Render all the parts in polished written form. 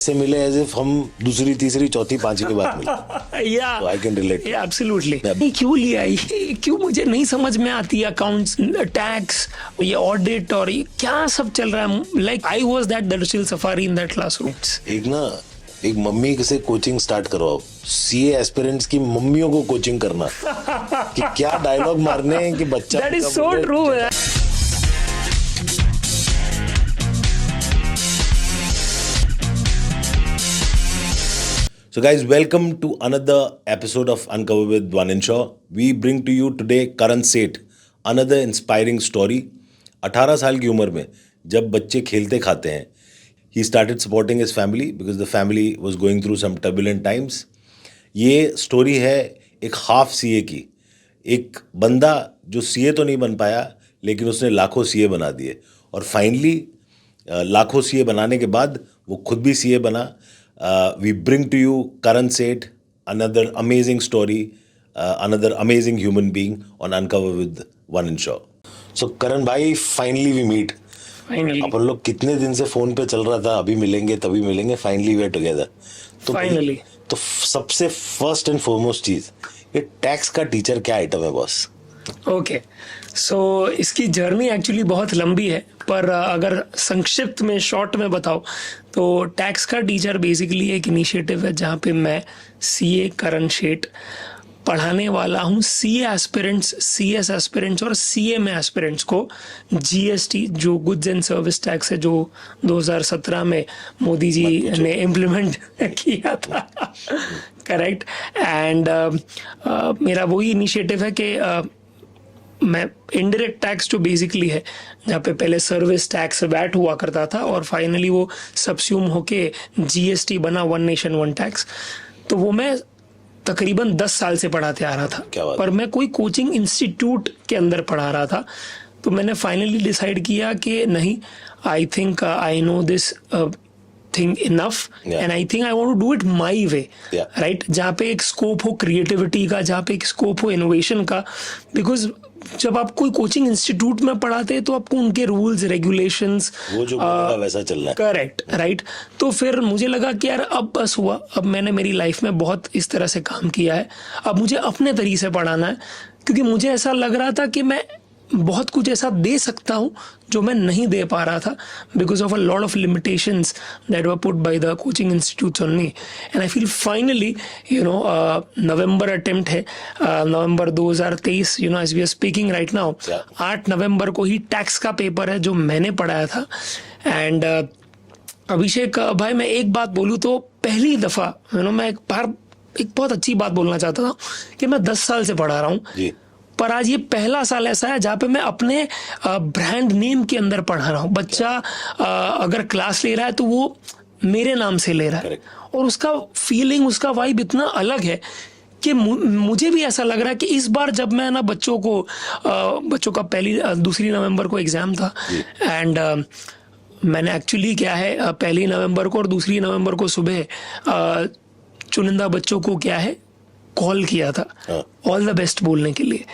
से मिले as if हम दूसरी तीसरी चौथी पांचवी की बात मिले। या आई कैन रिलेट। एब्सोल्युटली। क्यों लिया ये, क्यों मुझे नहीं समझ में आती अकाउंट्स, टैक्स, ये ऑडिट और ये क्या सब चल रहा है। Like I was that Darsheel safari in that classroom. एक मम्मी से कोचिंग स्टार्ट करवाओ, सीए एस्पिरेंट्स की मम्मियों को कोचिंग करना कि क्या डायलॉग मारने हैं कि बच्चा। That is so true. So guys, welcome to another episode of Uncover with Vanin Shaw. We bring to you today Karan Seth, another inspiring story. 18 साल की उम्र में जब बच्चे खेलते खाते हैं, he started supporting his family because the family was going through some turbulent times. ये स्टोरी है एक हाफ सीए की। एक बंदा जो सीए तो नहीं बन पाया लेकिन उसने लाखों सीए बना दिए और फाइनली लाखों सीए बनाने के बाद वो खुद भी सीए बना। We bring to you Karan Seth, another amazing story, another amazing human being on Uncover with Vanin Shaw. So Karan भाई, finally we meet. Finally. अपन लोग कितने दिन से फोन पे चल रहा था, अभी मिलेंगे तभी मिलेंगे, फाइनली वी आर टुगेदर। तो फाइनली तो सबसे फर्स्ट एंड फॉरमोस्ट चीज, ये टैक्स का टीचर क्या आइटम है बॉस? ओके, सो इसकी जर्नी एक्चुअली बहुत लंबी है, पर अगर संक्षिप्त में शॉर्ट में बताओ तो टैक्स का टीचर बेसिकली एक इनिशिएटिव है जहाँ पे मैं सीए करण सेठ पढ़ाने वाला हूँ सीए एस्पिरेंट्स, सीएस एस्पिरेंट्स और सीएमए एस्पिरेंट्स को जीएसटी जो गुड्स एंड सर्विस टैक्स है जो 2017 में मोदी जी ने इम्प्लीमेंट किया था। करेक्ट। एंड मेरा वही इनिशिएटिव है कि मैं इनडायरेक्ट टैक्स जो बेसिकली है जहाँ पे पहले सर्विस टैक्स वैट हुआ करता था और फाइनली वो सबस्यूम होके जीएसटी बना, वन नेशन वन टैक्स। तो वो मैं तकरीबन 10 साल से पढ़ाते आ रहा था, पर मैं कोई कोचिंग इंस्टीट्यूट के अंदर पढ़ा रहा था। तो मैंने फाइनली डिसाइड किया कि नहीं, I think I know this thing enough and I think I want to do it my way, right. जहाँ पे एक स्कोप हो क्रिएटिविटी का, जहाँ पे एक स्कोप हो इनोवेशन का। बिकॉज जब आप कोई कोचिंग इंस्टीट्यूट में पढ़ाते हैं तो आपको उनके रूल्स रेगुलेशंस वो जो वैसा चल रहा है। Correct, right. तो फिर मुझे लगा कि यार अब बस हुआ, अब मैंने मेरी लाइफ में बहुत इस तरह से काम किया है, अब मुझे अपने तरीके से पढ़ाना है। क्योंकि मुझे ऐसा लग रहा था कि मैं बहुत कुछ ऐसा दे सकता हूँ जो मैं नहीं दे पा रहा था because of a lot of limitations that were put by the coaching institutes on me. And I feel finally November attempt है, November 2023, as we are speaking right now, 8 नवंबर को ही टैक्स का पेपर है जो मैंने पढ़ाया था। एंड अभिषेक भाई, मैं एक बात बोलूँ तो पहली दफ़ा मैं एक बहुत अच्छी बात बोलना चाहता था कि मैं 10 साल से पढ़ा रहा हूँ, पर आज ये पहला साल ऐसा है जहाँ पे मैं अपने ब्रांड नेम के अंदर पढ़ा रहा हूँ। बच्चा अगर क्लास ले रहा है तो वो मेरे नाम से ले रहा है और उसका फीलिंग, उसका वाइब इतना अलग है कि मुझे भी ऐसा लग रहा है कि इस बार जब मैं ना बच्चों का दूसरी नवंबर को एग्ज़ाम था एंड मैंने एक्चुअली क्या है, पहली नवंबर को और दूसरी नवंबर को सुबह चुनिंदा बच्चों को क्या है कॉल किया था ऑल द बेस्ट बोलने के लिए।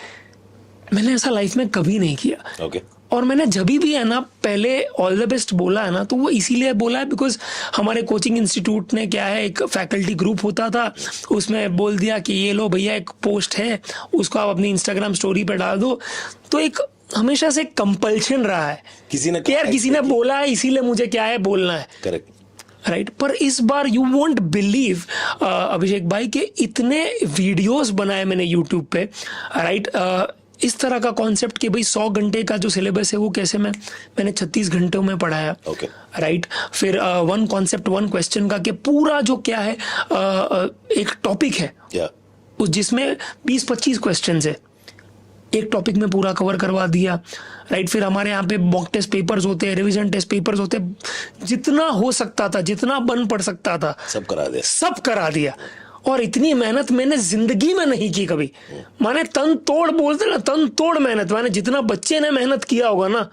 मैंने ऐसा लाइफ में कभी नहीं किया। और मैंने जब भी है ना पहले ऑल द बेस्ट बोला है ना, तो वो इसीलिए बोला है बिकॉज हमारे कोचिंग इंस्टीट्यूट ने क्या है, एक फैकल्टी ग्रुप होता था, उसमें बोल दिया कि ये लो भैया एक पोस्ट है, उसको आप अपनी इंस्टाग्राम स्टोरी पे डाल दो। तो एक हमेशा से कंपल्शन रहा है किसी ने बोला है इसीलिए मुझे क्या है बोलना है। Correct, right. पर इस बार यू वोंट बिलीव अभिषेक भाई के इतने वीडियोस बनाए मैंने यूट्यूब पे, राइट। इस तरह का कॉन्सेप्ट कि भाई 100 घंटे का जो सिलेबस है वो कैसे मैंने 36 घंटों में पढ़ाया, राइट। फिर वन कॉन्सेप्ट वन क्वेश्चन का कि पूरा जो क्या है एक टॉपिक है जिसमें 20-25 क्वेश्चन है, एक टॉपिक में पूरा कवर करवा दिया, राइट। फिर हमारे यहाँ पे मॉक टेस्ट पेपर्स होते हैं, रिवीजन टेस्ट पेपर्स होते हैं, जितना हो सकता था, जितना बन पड़ सकता था सब करा दिया। और इतनी मेहनत मैंने जिंदगी में नहीं की कभी। माने तन तोड़ बोलते ना, तन तोड़ मेहनत। माने जितना बच्चे ने मेहनत किया होगा ना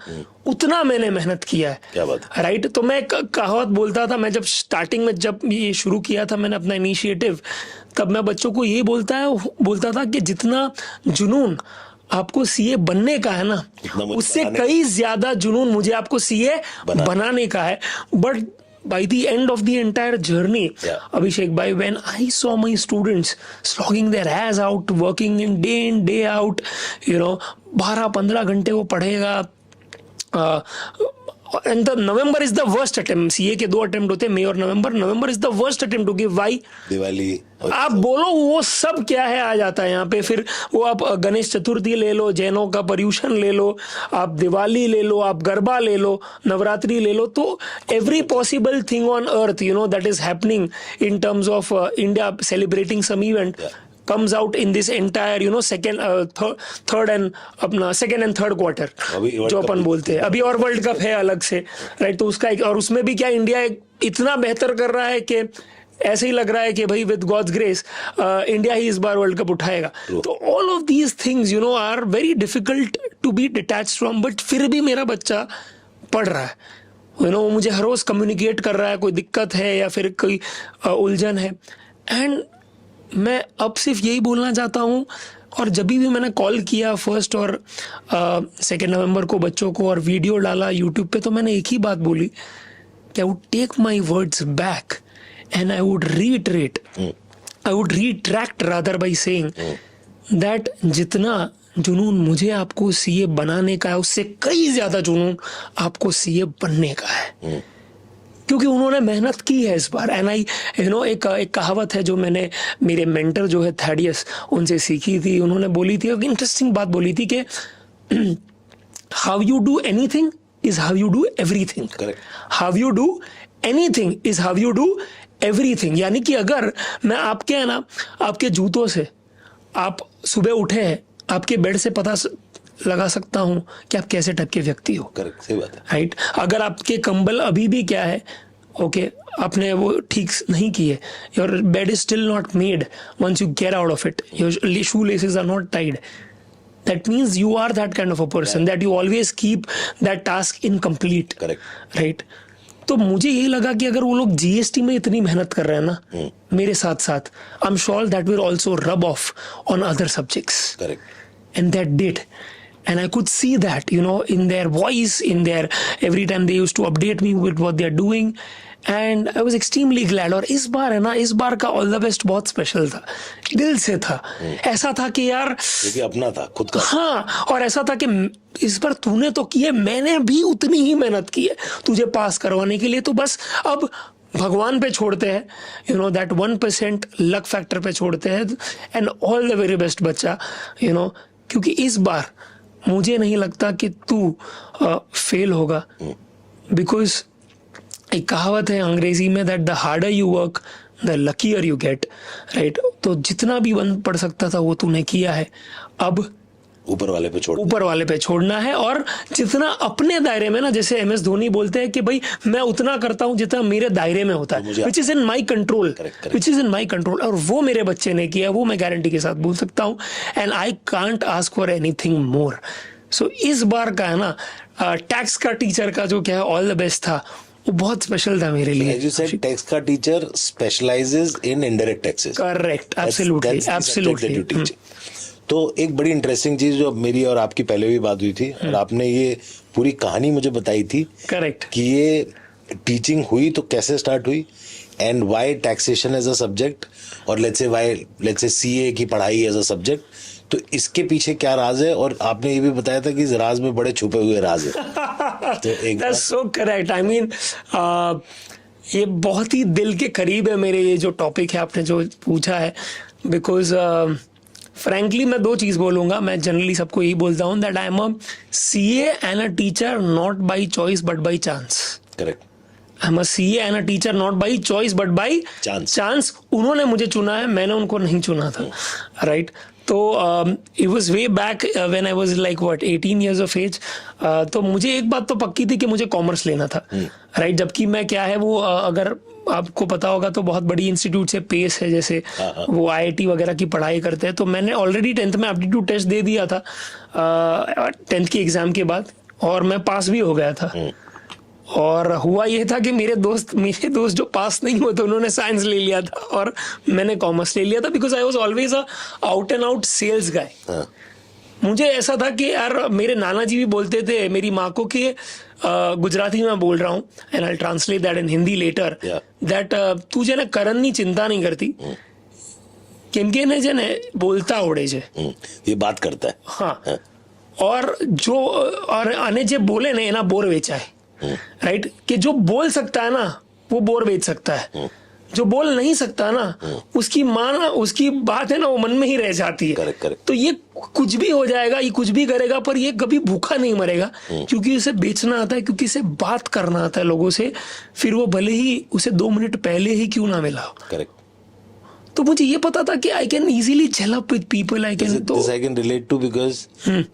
उतना मैंने मेहनत किया है। क्या बात, राइट। तो मैं कहावत बोलता था, मैं जब स्टार्टिंग में जब ये शुरू किया था मैंने अपना इनिशिएटिव, तब मैं बच्चों को ये बोलता था कि जितना जुनून आपको सीए बनने का है ना, उससे कई ज्यादा जुनून मुझे आपको सीए बनाने का है। But by the end of the entire journey, Yeah. Abhishek bhai, when I saw my students slogging their ass out, working day in day out, 12-15 घंटे वो पढ़ेगा, and the November is the worst attempt. CA के 2 attempt होते हैं, मई और नवंबर is the worst attempt to give. Why? Diwali आप बोलो वो सब क्या है आ जाता है यहाँ पे. फिर वो आप गणेश चतुर्थी ले लो, जैनों का पर्यूषण ले लो, आप दिवाली ले लो, आप गरबा ले लो, नवरात्रि ले लो. तो every possible thing on earth that is happening in terms of India celebrating some event comes out in this entire second and third quarter जो अपन बोलते हैं. अभी और वर्ल्ड कप है अलग से, राइट. तो उसका और उसमें भी क्या इंडिया इतना बेहतर कर रहा है कि ऐसे ही लग रहा है कि भाई विद गॉड्स ग्रेस इंडिया ही इस बार वर्ल्ड कप उठाएगा. तो all of these things are very difficult to be detached from. But फिर भी मेरा बच्चा पढ़ रहा है, वो मुझे हर रोज कम्युनिकेट कर रहा है, कोई दिक्कत है या फिर कोई उलझन है. एंड मैं अब सिर्फ यही बोलना चाहता हूँ, और जब भी मैंने कॉल किया 1 और 2 नवंबर को बच्चों को और वीडियो डाला यूट्यूब पे, तो मैंने एक ही बात बोली कि I would take my words back and I would reiterate, I would retract rather by saying that जितना जुनून मुझे आपको सीए बनाने का है, उससे कई ज्यादा जुनून आपको सीए बनने का है. क्योंकि उन्होंने मेहनत की है इस बार. एंड आई एक कहावत है जो मैंने मेरे मेंटर जो है थैडियस, उनसे सीखी थी. उन्होंने बोली थी, एक इंटरेस्टिंग बात बोली थी कि how you do anything is how you do everything. How you do anything is how you do everything. यानी कि अगर मैं आपके जूतों से आप सुबह उठे हैं, आपके बेड से पता लगा सकता हूं कि आप कैसे टाइप के व्यक्ति हो. करेक्ट, सही बात है, राइट. अगर आपके कंबल अभी भी क्या है, ओके, आपने वो ठीक नहीं किए, your bed is still not made once you get out of it, your shoe laces are not tied, that means you are that kind of a person, that you always keep that task incomplete. Correct. Right. तो मुझे यही लगा कि अगर वो लोग GST में इतनी मेहनत कर रहे हैं ना मेरे साथ साथ, I am sure that will also rub off on other subjects. Correct. And that did. And I could see that, in their voice, every time they used to update me with what they are doing. And I was extremely glad. और इस बार का all the best बहुत special था, दिल से था. ऐसा था कि यार, क्योंकि अपना था खुद का. हाँ, और ऐसा था कि इस बार तूने तो किए, मैंने भी उतनी ही मेहनत की है तुझे पास करवाने के लिए. तो बस अब भगवान पे छोड़ते हैं, दैट 1% लक फैक्टर पे छोड़ते हैं. And all the very best बच्चा, क्योंकि इस बार मुझे नहीं लगता कि तू फेल होगा. बिकॉज एक कहावत है अंग्रेजी में, that the harder you work the luckier you get. Right. तो जितना भी वन पढ़ सकता था वो तूने किया है, अब ऊपर वाले पे छोड़ना है. और जितना अपने दायरे में ना, जैसे MS धोनी बोलते हैं कि भाई मैं उतना करता हूं जितना मेरे दायरे में होता है, which is in my control, which is in my control. और वो मेरे बच्चे ने किया, वो मैं गारंटी के साथ बोल सकता हूं. And I can't ask for anything more. So इस बार का है ना, टैक्स का टीचर का जो क्या है ऑल द बेस्ट था, वो बहुत स्पेशल था मेरे लिए. As you said, टैक्स का teacher specializes in indirect taxes. Correct, absolutely, absolutely. तो एक बड़ी इंटरेस्टिंग चीज जो मेरी और आपकी पहले भी बात हुई थी, और आपने ये पूरी कहानी मुझे बताई थी. करेक्ट. कि ये टीचिंग हुई तो कैसे स्टार्ट हुई, and why taxation as a subject, और लेट्स से सीए की पढ़ाई एज अ सब्जेक्ट. तो इसके पीछे क्या राज है, और आपने ये भी बताया था कि इस राज में बड़े छुपे हुए राज है. तो एक That's so correct. I mean, ये बहुत ही दिल के करीब है मेरे, ये जो टॉपिक है आपने जो पूछा है. बिकॉज फ्रैंकली मैं 2 चीज बोलूंगा. मैं जनरली सबको यही बोलता हूँ that I am a CA and a teacher not by choice but by chance. Correct. I am a CA and a teacher not by choice but by chance. उन्होंने मुझे चुना है, मैंने उनको नहीं चुना था. राइट. तो it was way back when I was like 18 years of age. तो मुझे एक बात तो पक्की थी कि मुझे कॉमर्स लेना था. राइट. जबकि मैं क्या है वो, अगर आपको पता होगा तो बहुत बड़ी इंस्टीट्यूट से पेस है, जैसे वो IIT वगैरह की पढ़ाई करते हैं. तो मैंने ऑलरेडी 10th में एप्टीट्यूड टेस्ट दे दिया था 10th की एग्जाम के बाद, और मैं पास भी हो गया था. और हुआ ये था कि मेरे दोस्त जो पास नहीं हुए थे उन्होंने साइंस ले लिया था और मैंने कॉमर्स ले लिया था. Because I was always a out and out sales guy. मुझे ऐसा था कि यार, मेरे नाना जी भी बोलते थे मेरी माँ को कि गुजराती में बोल रहा हूँ and I translate that in Hindi later that तुझे ना करननी चिंता नहीं करती કેમ કે એને છે ને બોલતા આવડે છે, ये बात करता है. हाँ, और जो और અને જે बोले ना એના बोर વેચાય, राइट, कि जो बोल सकता है ना वो बोर बेच सकता है, जो बोल नहीं सकता ना उसकी उसकी बात है ना वो मन में ही रह जाती है. करेक्ट. तो ये कुछ भी हो जाएगा, ये कुछ भी करेगा, पर ये कभी भूखा नहीं मरेगा, क्योंकि उसे बेचना आता है, क्योंकि इसे बात करना आता है लोगों से, फिर वो भले ही उसे 2 मिनट पहले ही क्यों ना मिला. करेक्ट. तो मुझे ये पता था कि I can easily gel up with people. I can, this I can relate to because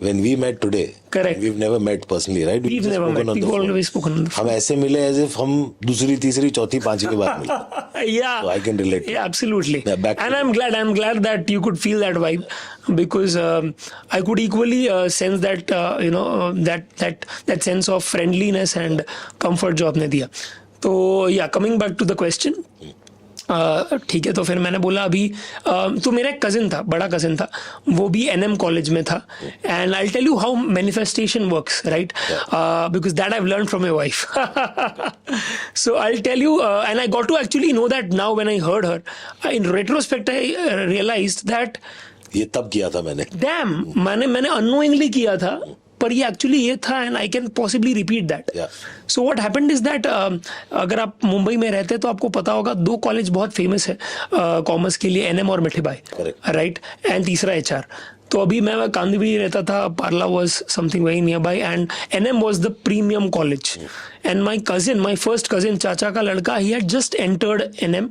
when we met today, correct, we've never met personally, right? We've never met. We've always spoken on the phone. हम ऐसे मिले as if हम दूसरी तीसरी चौथी पांचवी बार मिले. Yeah, so I can relate. Yeah, absolutely. Yeah, and I'm glad that you could feel that vibe, because I could equally sense that that sense of friendliness and comfort जो आपने दिया. तो yeah, coming back to the question. ठीक है, तो फिर मैंने बोला अभी तो मेरा एक कजिन था, बड़ा कजिन था, वो भी एनएम कॉलेज में था, and I tell you how manifestation works, right, because that I have learn from my wife. So I tell you, and I got to actually know that now when I heard her in retrospect I realized that ये तब किया था मैंने, dam, मैंने unknowingly किया था, पर ये एक्चुअली ये था, and I can possibly repeat that. So what happened is that अगर आप मुंबई में रहते हैं तो आपको पता होगा 2 कॉलेज बहुत फेमस है कॉमर्स के लिए, एनएम और मिठीबाई, राइट, एंड तीसरा एचआर. तो अभी मैं कांदीवली रहता था, Parla was something very near by, and NM was the premium college. And my first cousin, चाचा का लड़का, he had just entered NM,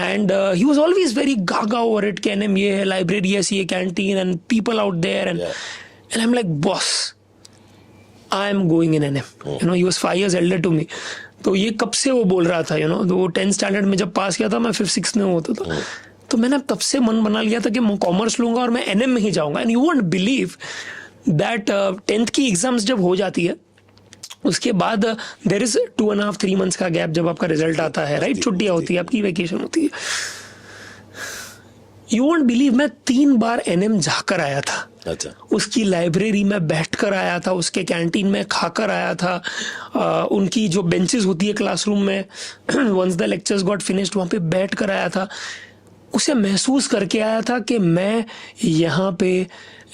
and he was always very gaga over it कि NM ये है, library ऐसी है, canteen and people out there, and I'm like, boss, I am going in NM. You know, he was 5 years elder to me. तो ये कब से वो बोल रहा था, तो वो 10th स्टैंडर्ड में जब पास किया था, मैं 5th-6th में होता था, तो मैंने तब से मन बना लिया था कि मैं कॉमर्स लूंगा और मैं NM में ही जाऊंगा. And you won't believe that 10th की एग्जाम्स जब हो जाती है, उसके बाद देर इज 2.5-3 months का गैप जब आपका रिजल्ट आता है, राइट, छुट्टियां होती है, आपकी वेकेशन होती है. यू वोंट बिलीव मैं 3 बार एनएम जाकर आया था. अच्छा. उसकी लाइब्रेरी में बैठकर आया था, उसके कैंटीन में खाकर आया था, उनकी जो बेंचेस होती है क्लासरूम में, once the lectures got finished, वहां पे बैठ कर आया था. उसे महसूस करके आया था कि मैं यहाँ पे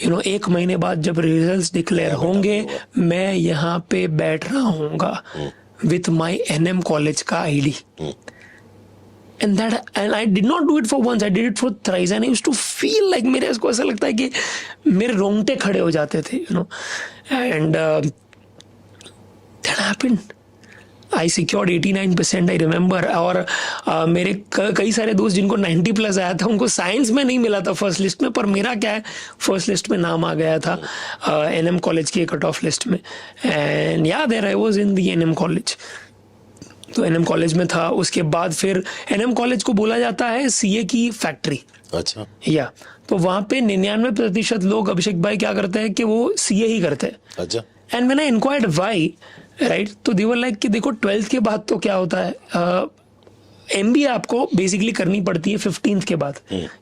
1 महीने बाद जब रिजल्ट्स डिक्लेयर होंगे, मैं यहाँ पे बैठ रहा हूँगा विथ माई एनएम कॉलेज का ID. and I did not do it for once, I did it for thrice, and I used to feel like मेरे को ऐसा लगता है कि मेरे रोंगटे खड़े हो जाते थे, and that happened. I secured 89%, I remember. और मेरे कई सारे दोस्त जिनको 90+ आया था, उनको साइंस में नहीं मिला था फर्स्ट लिस्ट में, पर मेरा क्या है, फर्स्ट लिस्ट में नाम आ गया था एनएम कॉलेज की कट ऑफ लिस्ट में. And yeah there I was in the NM college. तो एनएम कॉलेज में था. उसके बाद फिर एनएम कॉलेज को बोला जाता है सीए की फैक्ट्री. अच्छा. या तो वहां पे 99% लोग, अभिषेक भाई, क्या करते हैं कि वो सीए ही करते हैं. अच्छा. And when I inquired why, right, तो दे वर लाइक कि देखो 12th के बाद तो क्या होता है, एमबीए आपको बेसिकली करनी पड़ती है 15th के बाद,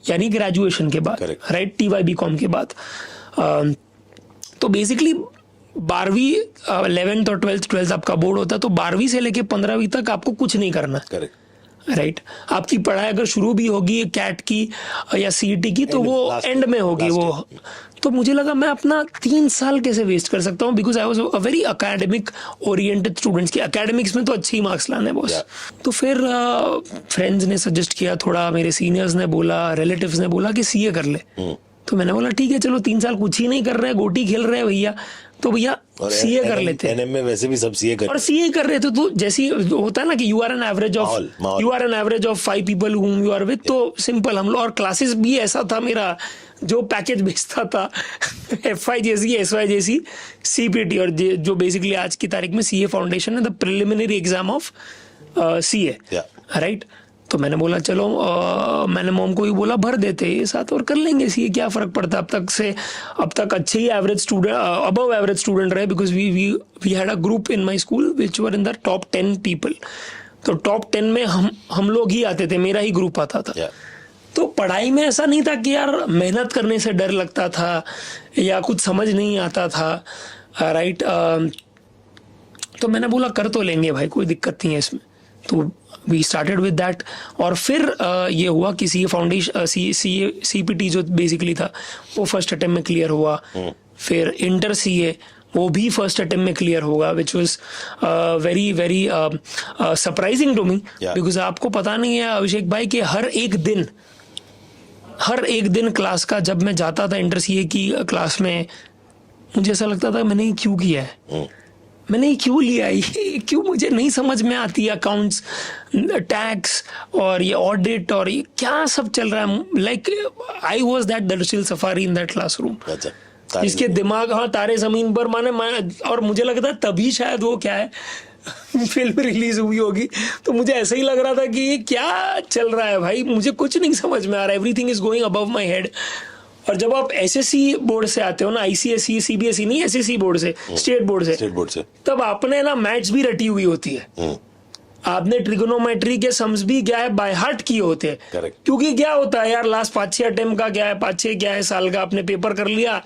यानी ग्रेजुएशन के बाद, राइट, टीवाईबीकॉम के बाद. तो बेसिकली 12वीं 11th और 12th आपका बोर्ड होता है, तो 12वीं से लेके 15वीं तक आपको कुछ नहीं करना है, राइट. आपकी पढ़ाई अगर शुरू भी होगी कैट की या सीईटी की, तो वो एंड में होगी वो. तो मुझे लगा मैं अपना 3 साल कैसे वेस्ट कर सकता हूँ, because I was a very academic oriented students की, अकेडमिक्स में तो अच्छे ही मार्क्स लाने बॉस. तो फिर फ्रेंड्स ने सजेस्ट किया, थोड़ा मेरे सीनियर्स ने बोला, रिलेटिव्स ने बोला कि सीए कर ले. तो मैंने बोला ठीक है, चलो 3 साल कुछ ही नहीं कर रहे, गोटी खेल रहे हैं भैया, तो भैया सीए कर लेते हैं. एनएम में वैसे भी सब सीए कर, और सीए कर रहे थे, तो जैसे होता है ना कि you are an average of 5 people whom you are with, तो सिंपल हम लोग. और क्लासेस भी ऐसा था मेरा, जो पैकेज भेजता था एफआई जैसी, एसवाई जैसी, सीपीटी, और जो बेसिकली आज की तारीख में सीए फाउंडेशन है, the preliminary exam of CA, right. तो मैंने बोला चलो, मैंने मॉम को ही बोला भर देते ये साथ और कर लेंगे सीए, क्या फर्क पड़ता. अब तक अच्छे ही average student, above average student रहे, because we had a group in my school which were in the top 10 people. तो टॉप 10 में हम लोग ही आते थे, मेरा ही ग्रुप आता था. तो पढ़ाई में ऐसा नहीं था कि यार मेहनत करने से डर लगता था या कुछ समझ नहीं आता था, राइट. तो मैंने बोला कर तो लेंगे भाई, कोई दिक्कत नहीं है इसमें। तो वी स्टार्टेड विद दैट। और फिर ये हुआ कि सीए फाउंडेशन सीपीटी जो बेसिकली था वो फर्स्ट अटेम्प्ट में क्लियर हुआ। फिर इंटर सीए वो भी फर्स्ट अटेम्प्ट में क्लियर होगा, which was very very surprising to me, because आपको पता नहीं है अभिषेक भाई कि हर एक दिन क्लास का जब मैं जाता था इंटर सीए की क्लास में, मुझे ऐसा लगता था मैंने ये क्यों किया है, मैंने ये क्यों लिया, ये क्यों मुझे नहीं समझ में आती है, अकाउंट्स, टैक्स और ये ऑडिट और ये क्या सब चल रहा है। लाइक आई वॉज दैट दरअसल सफारी इन दैट क्लासरूम, जिसके दिमाग, हाँ, तारे जमीन पर और मुझे लगता है तभी शायद वो क्या है फिल्म रिलीज हुई होगी, तो मुझे ऐसा ही लग रहा था कि ये क्या चल रहा है भाई, मुझे कुछ नहीं समझ में आ रहा है, everything is going above my head. और जब आप एसएससी बोर्ड से आते हो ना, आईसीएसई सीबीएसई नहीं, एसएससी बोर्ड से, स्टेट बोर्ड से, तब आपने ना मैथ्स भी रटी हुई होती है, आपने ट्रिगोनोमेट्री के सम्स भी क्या है बाय हार्ट किए होते हैं। Correct. क्योंकि क्या होता है यार, लास्ट 5-6 अटेम्प्ट का क्या है, 5-6 क्या है साल का आपने पेपर कर लिया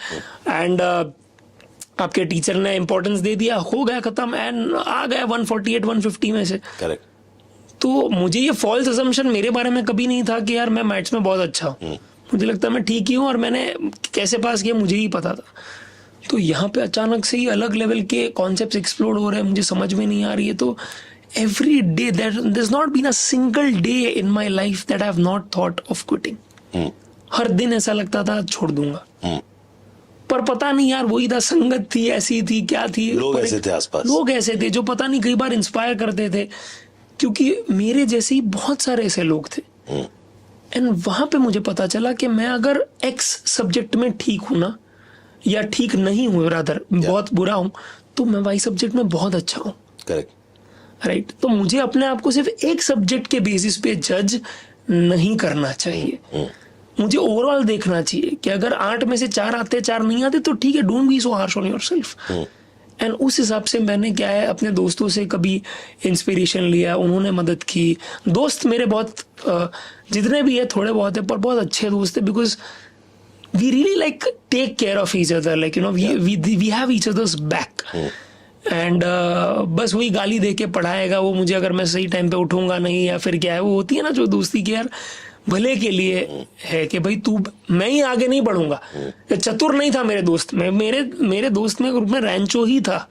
एंड आपके टीचर ने इंपॉर्टेंस दे दिया, हो गया खत्म, एंड आ गया 148-150 में से। करेक्ट। तो मुझे ये फॉल्स असम्पशन मेरे बारे में कभी नहीं था कि यार मैं मैथ्स में बहुत अच्छा हूँ, मुझे लगता है मैं ठीक ही हूँ, और मैंने कैसे पास किया मुझे ही पता था। तो यहाँ पे अचानक से ही अलग लेवल के कॉन्सेप्ट्स एक्सप्लोर हो रहे हैं, मुझे समझ में नहीं आ रही है। तो every day there's not been a single day in my life that I have not thought of quitting. हर दिन ऐसा लगता था छोड़ दूंगा, पर पता नहीं यार वही था, संगत थी ऐसी थी, क्या थी, लोग ऐसे थे आसपास, लोग ऐसे थे जो पता नहीं कई बार इंस्पायर करते थे, क्योंकि मेरे जैसे ही बहुत सारे ऐसे लोग थे। एंड वहां पे मुझे पता चला कि मैं अगर एक्स सब्जेक्ट में ठीक हूं ना, या ठीक नहीं हूं रादर, बहुत बुरा हूं, तो मैं वाई सब्जेक्ट में बहुत अच्छा हूं। Correct, right. तो मुझे अपने आप को सिर्फ एक सब्जेक्ट के बेसिस पे जज नहीं करना चाहिए, मुझे ओवरऑल देखना चाहिए कि अगर 8 में से 4 आते 4 नहीं आते तो ठीक है, don't be so harsh on yourself. And उस हिसाब से मैंने क्या है अपने दोस्तों से कभी इंस्पिरेशन लिया, उन्होंने मदद की। दोस्त मेरे बहुत जितने भी है थोड़े बहुत है, पर बहुत अच्छे दोस्त है, because we really like take care of each other, like you know we have each other's back. And बस वही गाली दे के पढ़ाएगा वो मुझे अगर मैं सही टाइम पे उठूंगा नहीं, या फिर क्या है वो होती है ना जो दोस्ती की यार भले के लिए है कि भाई तू, मैं ही आगे नहीं बढ़ूंगा। चतुर नहीं था मेरे दोस्त में, मेरे दोस्त में ग्रुप में रैंचो ही था,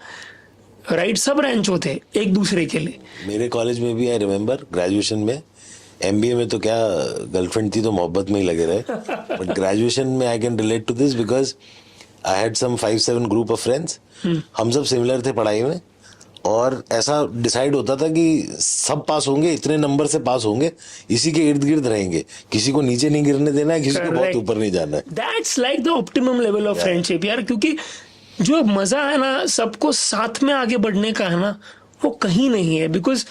राइट, सब रैंचो थे एक दूसरे के लिए। मेरे कॉलेज में भी आई रिमेम्बर ग्रेजुएशन में, एमबीए में तो क्या गर्लफ्रेंड थी तो मोहब्बत में ही लगे रहे, बट ग्रेजुएशन में I can relate to this because I had some 5-7 group of friends, हम सब सिमिलर थे पढ़ाई में, और ऐसा डिसाइड होता था कि सब पास होंगे, इतने नंबर से पास होंगे, इसी के इर्द गिर्द रहेंगे, किसी को नीचे नहीं गिरने देना है, किसी को बहुत ऊपर नहीं जाना है। That's like the optimum level of friendship यार, क्योंकि जो मजा है ना सबको साथ में आगे बढ़ने का है ना, वो कहीं नहीं है। बिकॉज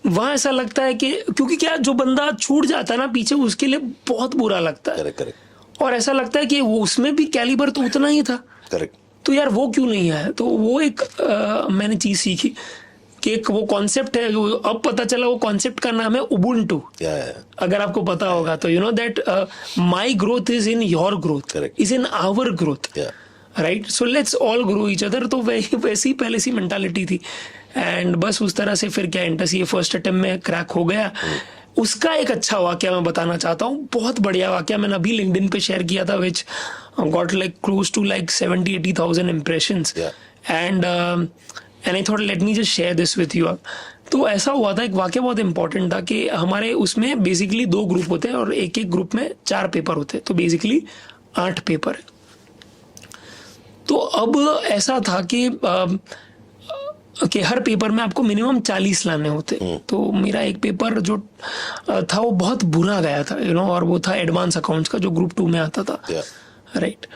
वहां ऐसा लगता है कि क्योंकि क्या जो बंदा छूट जाता है ना पीछे, उसके लिए बहुत बुरा लगता है। करेक्ट। और ऐसा लगता है कि वो उसमें भी कैलिबर तो उतना ही था। करेक्ट। तो यार वो क्यों नहीं है, तो वो एक मैंने चीज सीखी कि एक वो कॉन्सेप्ट है, अब पता चला वो कॉन्सेप्ट का नाम है उबुंटू। अगर आपको पता होगा तो you know that my growth is in your growth, is in our growth, right. So let's all grow each other. तो वैसी पहले सी मेंटालिटी थी, एंड बस उस तरह से फिर क्या इंटर ये फर्स्ट अटेम्प्ट में क्रैक हो गया। उसका एक अच्छा वाक्य मैं बताना चाहता हूँ, बहुत बढ़िया वाक्य, मैंने अभी लिंक्डइन पे शेयर किया था, which got like close to like 70-80,000 impressions, and I thought let me just share this with you. तो ऐसा हुआ था, एक वाक्य बहुत इंपॉर्टेंट था कि हमारे उसमें बेसिकली 2 ग्रुप होते हैं और एक एक ग्रुप में 4 पेपर होते हैं, तो बेसिकली 8 पेपर है। तो अब ऐसा था कि हर पेपर में आपको मिनिमम 40 लाने होते। तो मेरा एक पेपर जो था वो बहुत बुरा गया था, यू नो, और वो था एडवांस अकाउंट्स का जो ग्रुप 2 में आता था, राइट।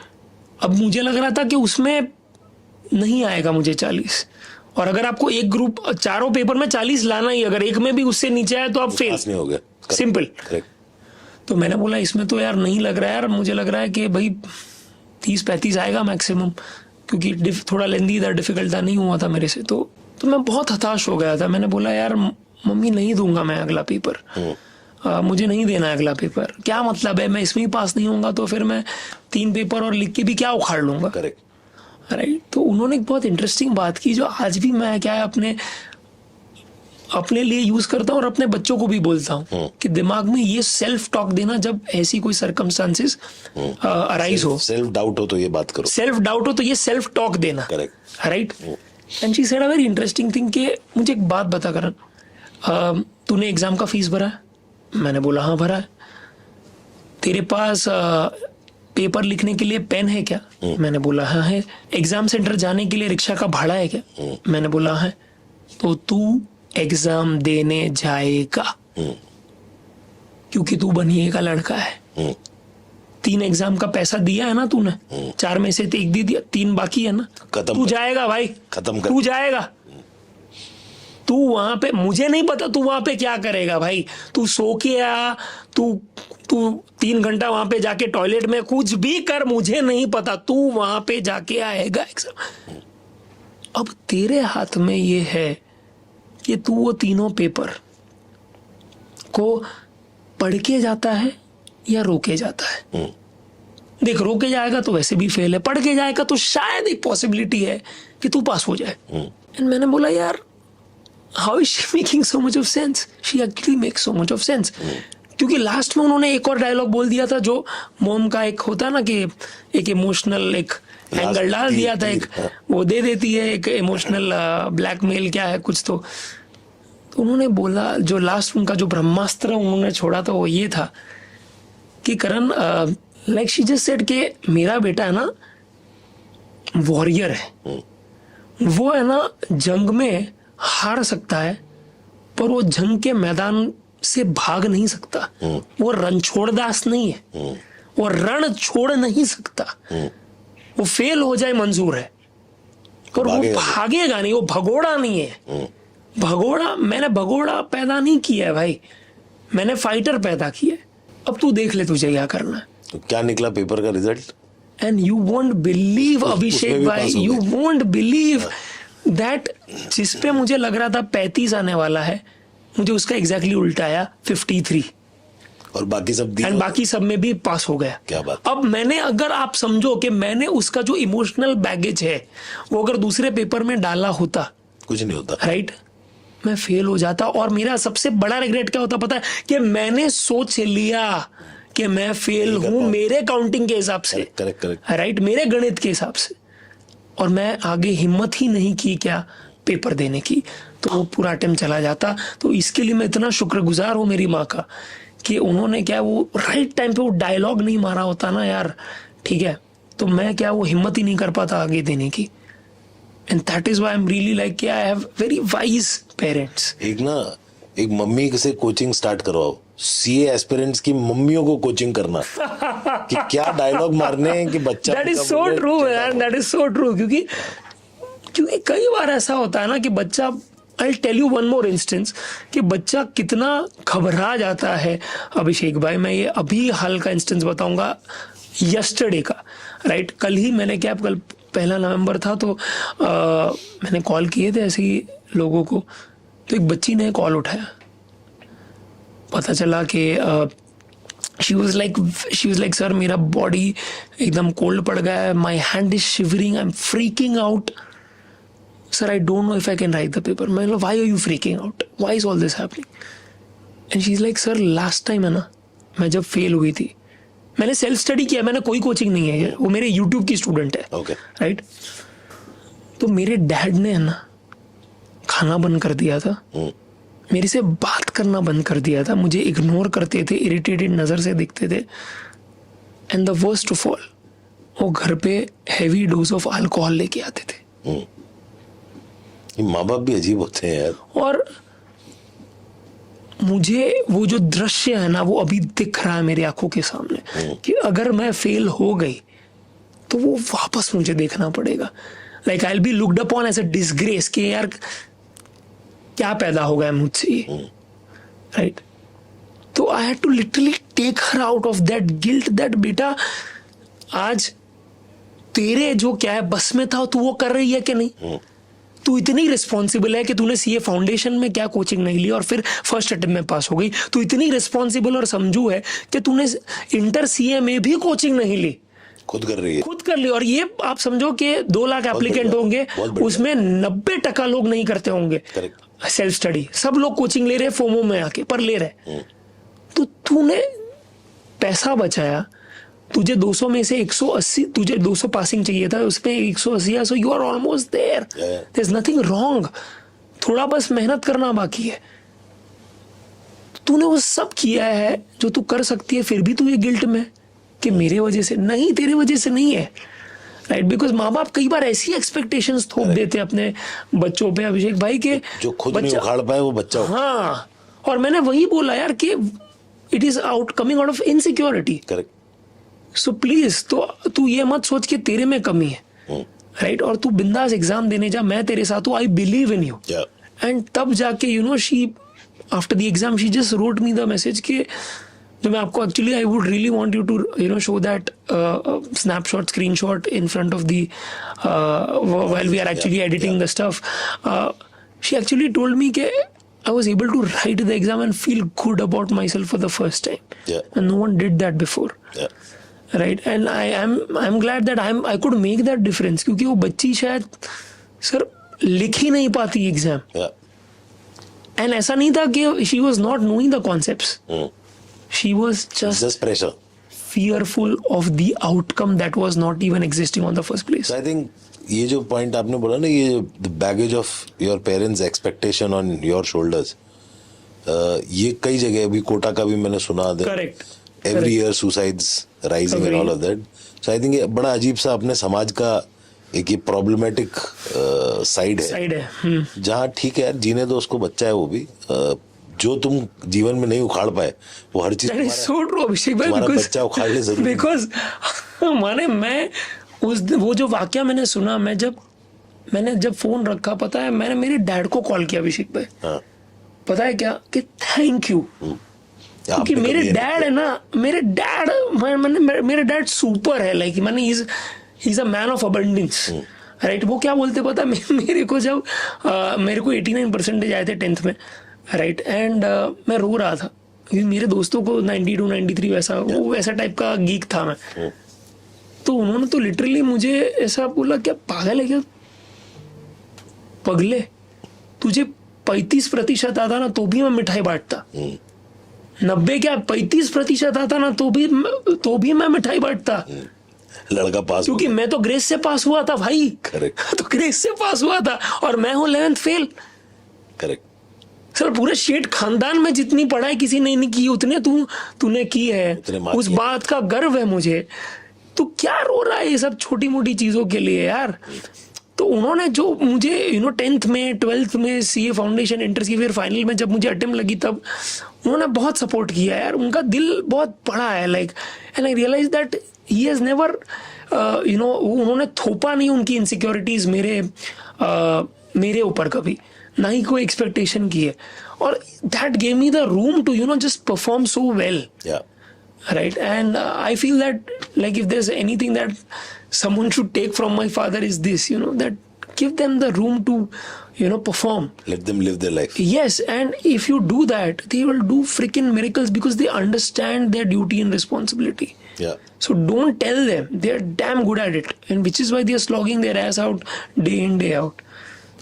अब मुझे लग रहा था कि उसमें नहीं आएगा मुझे 40, और अगर आपको एक ग्रुप 4 पेपर में 40 लाना ही, अगर एक में भी उससे नीचे आया तो आप फेल, नहीं हो गया, सिंपल। तो मैंने बोला इसमें तो यार नहीं लग रहा है यार, मुझे लग रहा है कि भाई 30-35 आएगा मैक्सिमम, क्योंकि थोड़ा लेंदी था, डिफिकल्ट था, नहीं हुआ था मेरे से। तो मैं बहुत हताश हो गया था। मैंने बोला यार मम्मी नहीं दूंगा मैं अगला पेपर, मुझे नहीं देना अगला पेपर, क्या मतलब है, मैं इसमें ही पास नहीं होऊंगा तो फिर मैं 3 पेपर और लिख के भी क्या उखाड़ लूंगा। करेक्ट। राइट। तो उन्होंने एक बहुत इंटरेस्टिंग बात की जो आज भी मैं क्या है अपने लिए यूज करता हूँ और अपने बच्चों को भी बोलता हूँ कि दिमाग में ये सेल्फ टॉक देना जब ऐसी कोई सर्कमस्टांसेस अराइज हो, सेल्फ डाउट हो तो ये बात करो, सेल्फ डाउट हो तो ये सेल्फ टॉक देना, correct, right. And she said a very interesting thing कि मुझे एक बात बता करण, तूने एग्जाम का फीस भरा है? मैंने बोला हाँ भरा है। तेरे पास पेपर लिखने के लिए पेन है क्या? मैंने बोला हाँ है। एग्जाम सेंटर जाने के लिए रिक्शा का भाड़ा है क्या? मैंने बोला हाँ है। तो तू एग्जाम देने जाएगा क्योंकि तू बनिए का लड़का है। 3 एग्जाम का पैसा दिया है ना तूने, 4 में से 1 दे दिया, 3 बाकी है ना, तू जाएगा भाई, खत्म कर, तू जाएगा। तू वहां पे, मुझे नहीं पता तू वहां पे क्या करेगा भाई, तू सो के आ, तू 3 घंटा वहां पे जाके टॉयलेट में कुछ भी कर, मुझे नहीं पता, तू वहां पे जाके आएगा एग्जाम। अब तेरे हाथ में ये है कि तू वो तीनों पेपर को पढ़ के जाता है या रोके जाता है। देख, रोके जाएगा तो वैसे भी फेल है, पढ़ के जाएगा तो शायद एक पॉसिबिलिटी है कि तू पास हो जाए। एंड मैंने बोला यार, how is she making so much of sense? She actually makes so much of sense. क्योंकि लास्ट में उन्होंने एक और डायलॉग बोल दिया था जो मोम का एक होता ना कि एक इमोशनल एक एंगल डाल दिया था, एक वो दे देती है एक इमोशनल ब्लैकमेल क्या है कुछ। तो उन्होंने बोला, जो लास्ट उनका जो ब्रह्मास्त्र उन्होंने छोड़ा था वो ये था कि करण, लाइक शी जस्ट सेड कि मेरा बेटा है ना वॉरियर है, वो है ना जंग में हार सकता है पर वो जंग के मैदान से भाग नहीं सकता। वो रण छोड़दास नहीं है, वो रण छोड़ नहीं सकता। वो फेल हो जाए मंजूर है पर वो भागेगा नहीं, वो भगोड़ा नहीं है। भगोड़ा, मैंने भगोड़ा पैदा नहीं किया है भाई, मैंने फाइटर पैदा किया है। अब तू देख ले तुझे क्या करना है। तो क्या निकला पेपर का result? And you won't believe Abhishek भाई, यू वोंट बिलीव दैट जिस पे मुझे लग रहा था 35 आने वाला है, मुझे उसका एग्जैक्टली उल्टा आया 53। और बाकी सब एंड बाकी सब में भी पास हो गया। क्या बात। अब मैंने, अगर आप समझो कि मैंने उसका जो इमोशनल बैगेज है वो अगर दूसरे पेपर में डाला होता, कुछ नहीं होता, राइट, मैं फेल हो जाता। और मेरा सबसे बड़ा रिग्रेट क्या होता पता है? कि मैंने सोच लिया कि मैं फेल हूं मेरे काउंटिंग के हिसाब से, करेक्ट, राइट, मेरे गणित के हिसाब से, और मैं आगे हिम्मत ही नहीं की क्या पेपर देने की, तो वो पूरा अटेम्प्ट चला जाता। तो इसके लिए मैं इतना शुक्रगुजार हूं मेरी माँ का कि उन्होंने क्या वो राइट टाइम पे वो डायलॉग नहीं मारा होता ना यार, ठीक है, तो मैं क्या वो हिम्मत ही नहीं कर पाता आगे देने की। And that is why I am really like I have very wise parents. एक मम्मी से कोचिंग स्टार्ट करवाओ, सीए एस्पिरेंट्स की मम्मियों को कोचिंग करना कि क्या डायलॉग मारने हैं कि बच्चा। That is so true man, that is so true. क्योंकि कई बार ऐसा होता है ना कि बच्चा, I tell you one more instance, कि बच्चा कितना घबरा जाता है। अभिषेक भाई, मैं ये अभी हाल का इंस्टेंस बताऊंगा, यस्टरडे का, राइट। कल ही मैंने क्या, कल 1 नवंबर था, तो मैंने कॉल किए थे ऐसे ही लोगों को, तो एक बच्ची ने कॉल उठाया, पता चला कि शी वॉज लाइक सर मेरा बॉडी एकदम कोल्ड पड़ गया है, my hand is shivering, I am freaking out, sir I don't know if I can write the paper. मैं बोला why are you freaking out, why is all this happening? and she's like sir last time है ना, मैं जब fail हुई थी, मैंने self study किया, मैंने कोई कोचिंग नहीं है, वो मेरे यूट्यूब की स्टूडेंट है, okay. राइट। तो मेरे डैड ने है ना खाना बंद कर दिया था, मेरे से बात करना बंद कर दिया था, मुझे इग्नोर करते थे, इरिटेटेड नजर से दिखते थे। And the worst of all, वो घर पे हैवी डोज ऑफ अल्कोहल लेके आते थे। माँ बाप भी अजीब होते हैं यार। और मुझे वो जो दृश्य है ना, वो अभी दिख रहा है मेरी आंखों के सामने कि अगर मैं फेल हो गई तो वो वापस मुझे देखना पड़ेगा। Like I will be looked upon as a disgrace कि यार क्या पैदा हो गया मुझसे ये, राइट। तो I had to literally take her out of that guilt, that बेटा आज तेरे जो क्या है बस में था, तू वो कर रही है कि नहीं? तू इतनी रिस्पॉन्सिबल है कि तूने सीए फाउंडेशन में क्या कोचिंग नहीं ली और फिर फर्स्ट अटेम्प्ट में पास हो गई। तू इतनी रिस्पॉन्सिबल और समझू है कि तूने इंटर सीए में भी कोचिंग नहीं ली, खुद कर रही है, खुद कर ली। और ये आप समझो कि 2 लाख एप्लीकेंट बढ़िया, होंगे, बहुत बढ़िया। उसमें 90% लोग नहीं करते होंगे करेक्ट। Self study. सब लोग कोचिंग ले रहे हैं फोमो में आके, पर ले रहे। तो तूने पैसा बचाया, तुझे 200 में से 180, तुझे 200 पासिंग चाहिए था, उसमें 180, so you are almost there, there is nothing wrong. थोड़ा बस मेहनत करना बाकी है। तूने वो सब किया है जो तू कर सकती है, फिर भी तू ये गिल्ट में कि मेरे वजह से नहीं, तेरे वजह से नहीं है, राइट? बिकॉज माँ बाप कई बार ऐसी एक्सपेक्टेशंस थोप देते हैं अपने बच्चों पे, अभिषेक भाई, के जो खुद नहीं उखाड़ पाए वो बच्चा हाँ। और मैंने वही बोला यार कि it is coming out of insecurity. Correct. So please, तो तू ये मत सोच कि तेरे में कमी है, राइट? और तू बिंदास एग्जाम देने जा, मैं तेरे साथ हूँ, I believe in you. And तब जाके she after the exam she just wrote me the message कि जो मैं आपको actually I would really want you to show that snapshot, screenshot in front of the while we are actually editing the stuff. She actually told me कि I was able to write the exam and feel good about myself for the first time. And no one did that before. Right? And I'm glad that I could make that difference, क्योंकि वो बच्ची शायद sir लिख ही नहीं पाती exam. And ऐसा नहीं था कि she was not knowing the concepts. She was just pressure, fearful of the outcome that was not even existing on the first place. So I think ये जो पॉइंट आपने बोला ना, ये the baggage of your parents expectation on your shoulders, ये कई जगह अभी कोटा का भी मैंने सुना, correct, every year suicides rising and all of that. So I think ये बड़ा अजीब सा अपने समाज का एक ये प्रॉब्लमेटिक साइड है, जहाँ ठीक है यार जीने दो उसको, बच्चा है वो भी, जो तुम जीवन में नहीं उखाड़ पाए वो हर चीज तुम्हारा बच्चा उखाड़ ले जरूर। बिकॉज माने मैं वो जो वाकया मैंने सुना, मैंने जब फोन रखा, पता है मैंने मेरे डैड को कॉल किया अभिषेक भाई। पता है क्या कि थैंक यू, क्योंकि मेरे डैड है ना, मेरे डैड सुपर है, लाइक मैंने he is a man of abundance, right? वो क्या बोलते पता मेरे को, जब मेरे को 89% आए थे 10th में, राइट? एंड मैं रो रहा था क्योंकि मेरे दोस्तों को 92, 93 वैसा टाइप का गीक था मैं। तो उन्होंने तो लिटरली मुझे ऐसा बोला, क्या पागल है क्या, पगले, तुझे 35% आता ना तो भी मैं मिठाई बांटता, 90 क्या 35% आता ना तो भी मैं मिठाई बांटता। लड़का पास, क्योंकि मैं तो ग्रेस से पास हुआ था भाई। करेक्ट। तो ग्रेस से पास हुआ था और मैं हूं 11th फेल। करेक्ट। सर पूरे शेठ खानदान में जितनी पढ़ाई किसी ने नहीं की, उतने तूने की है, उस बात का गर्व है मुझे। तो क्या रो रहा है ये सब छोटी मोटी चीजों के लिए यार? तो उन्होंने जो मुझे 10th में 12th में सीए फाउंडेशन एंट्रेंस की, फिर फाइनल में जब मुझे अटेम्प्ट लगी तब उन्होंने बहुत सपोर्ट किया यार। उनका दिल बहुत बड़ा है, like, and I realize that he has never उन्होंने थोपा नहीं उनकी इनसिक्योरिटीज मेरे ऊपर कभी, ना ही कोई एक्सपेक्टेशन की है। और that gave me the room to just perform so well, right? And I feel that, like, if there's anything that someone should take from my father is this, that give them the room to perform, let them live their life. Yes, and if you do that, they will do freaking miracles because they understand their duty and responsibility. So don't tell them, they're damn good at it, and which is why they're slogging their ass out day in day out.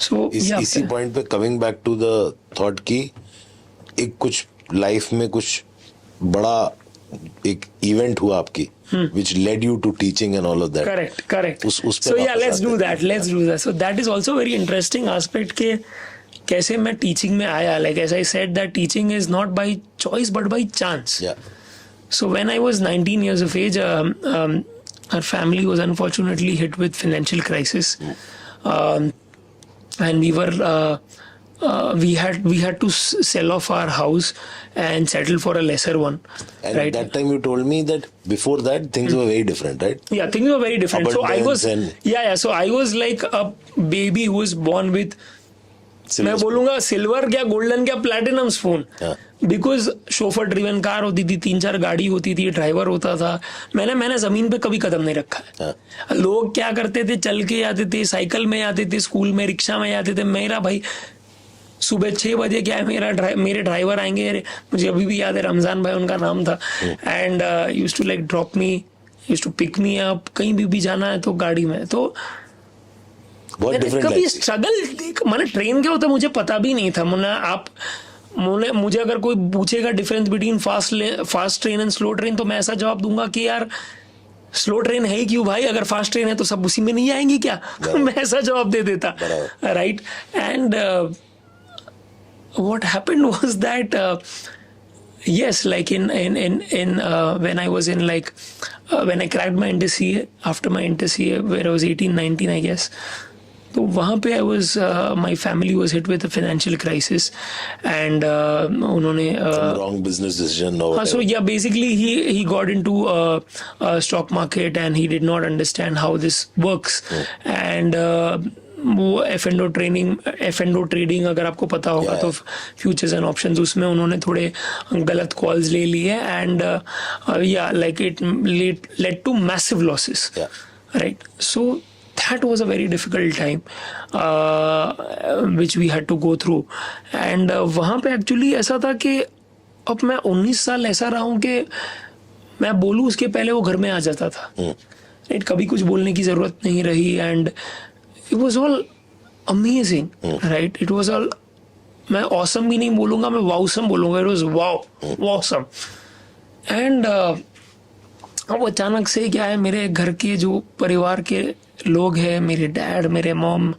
So इसी point पे coming back to the thought की एक कुछ life में कुछ बड़ा एक event हुआ आपकी, which led you to teaching and all of that. Correct. उस पे so yeah, let's do that. So that is also very interesting aspect के कैसे मैं teaching में आया. Like as I said, that teaching is not by choice but by chance. So when I was 19 years of age, our family was unfortunately hit with financial crisis, and we were we had to sell off our house and settle for a lesser one. And right? that time you told me that before that things were very different, right? Yeah, things were very different. So I was and so I was like a baby who was born with, मैं बोलूंगा silver क्या golden क्या platinum spoon, because chauffeur driven car होती थी, 3-4 गाड़ी होती थी, driver होता था. मैंने जमीन पे कभी कदम नहीं रखा है. लोग क्या करते थे, चल के आते थे, साइकिल में आते थे, स्कूल में रिक्शा में आते थे. मेरा भाई सुबह 6 बजे क्या है, मेरे ड्राइवर आएंगे, मुझे अभी भी याद है, रमजान भाई उनका नाम था, and used to like drop me used to pick me up, कहीं भी जाना है तो गाड़ी में। तो बहुत मैंने डिफरेंट कभी लाइफ। स्ट्रगल, मैंने ट्रेन क्या होता है मुझे पता भी नहीं था। मुझे अगर कोई पूछेगा difference between fast train and slow train, तो मैं ऐसा जवाब दूंगा कि यार स्लो ट्रेन है ही क्यों भाई, अगर फास्ट ट्रेन है तो सब उसी में नहीं आएंगी क्या? मैं ऐसा जवाब दे देता, right. And what happened was that yes, like in when I was in like when I cracked my inter CA, after my inter CA where I was 18-19 I guess, तो वहाँ पे I was my family was hit with a financial crisis and उन्होंने Some wrong business decision or so whatever. yeah, basically he got into stock market and he did not understand how this works and वो F&O trading अगर आपको पता होगा तो futures and options, उसमें उन्होंने थोड़े गलत कॉल्स ले लिए and yeah like it led to massive losses, right. So that was a very difficult time which we had to go through and वहाँ पे एक्चुअली ऐसा था कि अब मैं 19 साल ऐसा रहा हूँ कि मैं बोलूँ उसके पहले वो घर में आ जाता था, राइट। कभी कुछ बोलने की ज़रूरत नहीं रही and it was all amazing, right. It was all, मैं ऑसम भी नहीं बोलूँगा, मैं वाउसम बोलूँगा। इट वॉज वाउसम एंड अब अचानक से क्या है, मेरे घर के जो परिवार के लोग हैं, मेरे डैड, मेरे मॉम,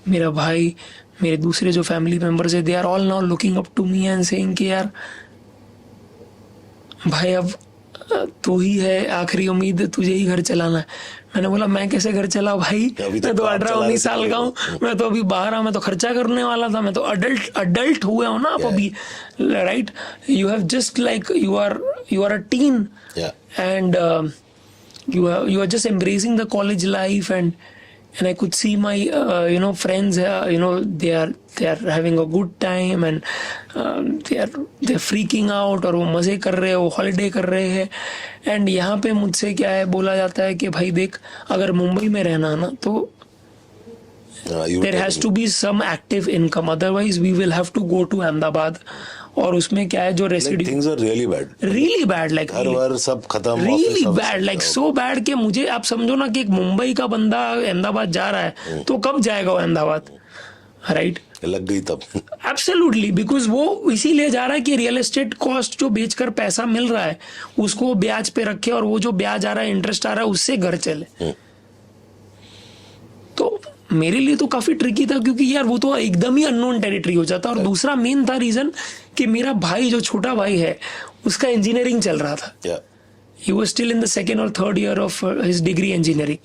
मेरा भाई, मेरे दूसरे जो फैमिली मेंबर्स है, they are all now looking up to me and saying कि यार भाई अब तू ही है आखिरी उम्मीद, तुझे ही घर चलाना है। मैंने बोला मैं कैसे घर चला भाई, मैं तो 18-19 साल का हूँ, मैं तो अभी बाहर हूँ, मैं तो खर्चा करने वाला था, मैं तो अडल्ट हुए हो ना आप अभी, right. You have just like you are a teen and you are just embracing the college life and I could see my friends they are having a good time and they're freaking out और वो मजे कर रहे हैं, वो holiday कर रहे हैं। एंड यहाँ पे मुझसे क्या है बोला जाता है कि भाई देख, अगर मुंबई में रहना ना तो there has to be some active income, otherwise we will have to go to Ahmedabad। और उसमें क्या है जो residue, things are really bad like हर बार सब खत्म, really bad, like so bad कि मुझे आप समझो ना कि एक मुंबई का बंदा अहमदाबाद जा रहा है तो कब जाएगा वो अहमदाबाद, राइट। लग गई तब। एब्सोल्युटली, बिकॉज वो इसीलिए जा रहा है कि रियल एस्टेट कॉस्ट जो बेचकर पैसा मिल रहा है उसको ब्याज पे रखे और वो जो ब्याज आ रहा है, इंटरेस्ट आ रहा है, उससे घर चले। तो मेरे लिए तो काफी ट्रिकी था क्योंकि यार वो तो एकदम ही अननोन टेरिटरी हो जाता। और दूसरा मेन था रीजन कि मेरा भाई जो छोटा भाई है उसका इंजीनियरिंग चल रहा था, he was still in the second और third year of his degree engineering.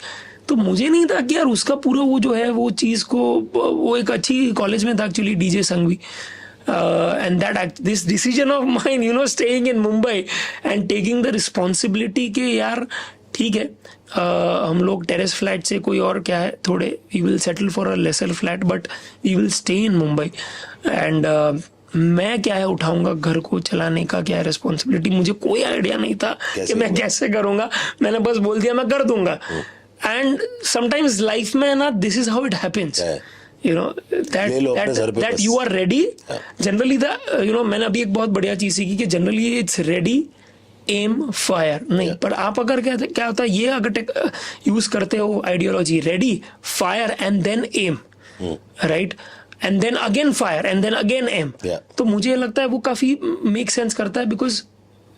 तो मुझे नहीं था कि यार उसका पूरा वो जो है वो चीज को, वो एक अच्छी कॉलेज में था actually, DJ Sanghvi, and that this decision of mine staying in Mumbai and taking the responsibility कि यार ठीक है हम लोग टेरेस फ्लैट से कोई और क्या है थोड़े, we will settle for a lesser flat but we will stay in Mumbai and मैं क्या है उठाऊंगा घर को चलाने का, क्या है रिस्पॉन्सिबिलिटी। मुझे कोई आइडिया नहीं था कि मैं कैसे करूंगा, मैंने बस बोल दिया मैं कर दूंगा। एंड समटाइम्स लाइफ में ना this is how it happens, that you are ready generally मैंने अभी एक बहुत बढ़िया चीज सीखी कि generally it's ready aim fire नहीं, पर आप अगर क्या होता है ये अगर यूज करते हो ideology, ready fire and then aim, right, and then again fire and then again aim, तो मुझे लगता है वो काफी मेक सेंस करता है। बिकॉज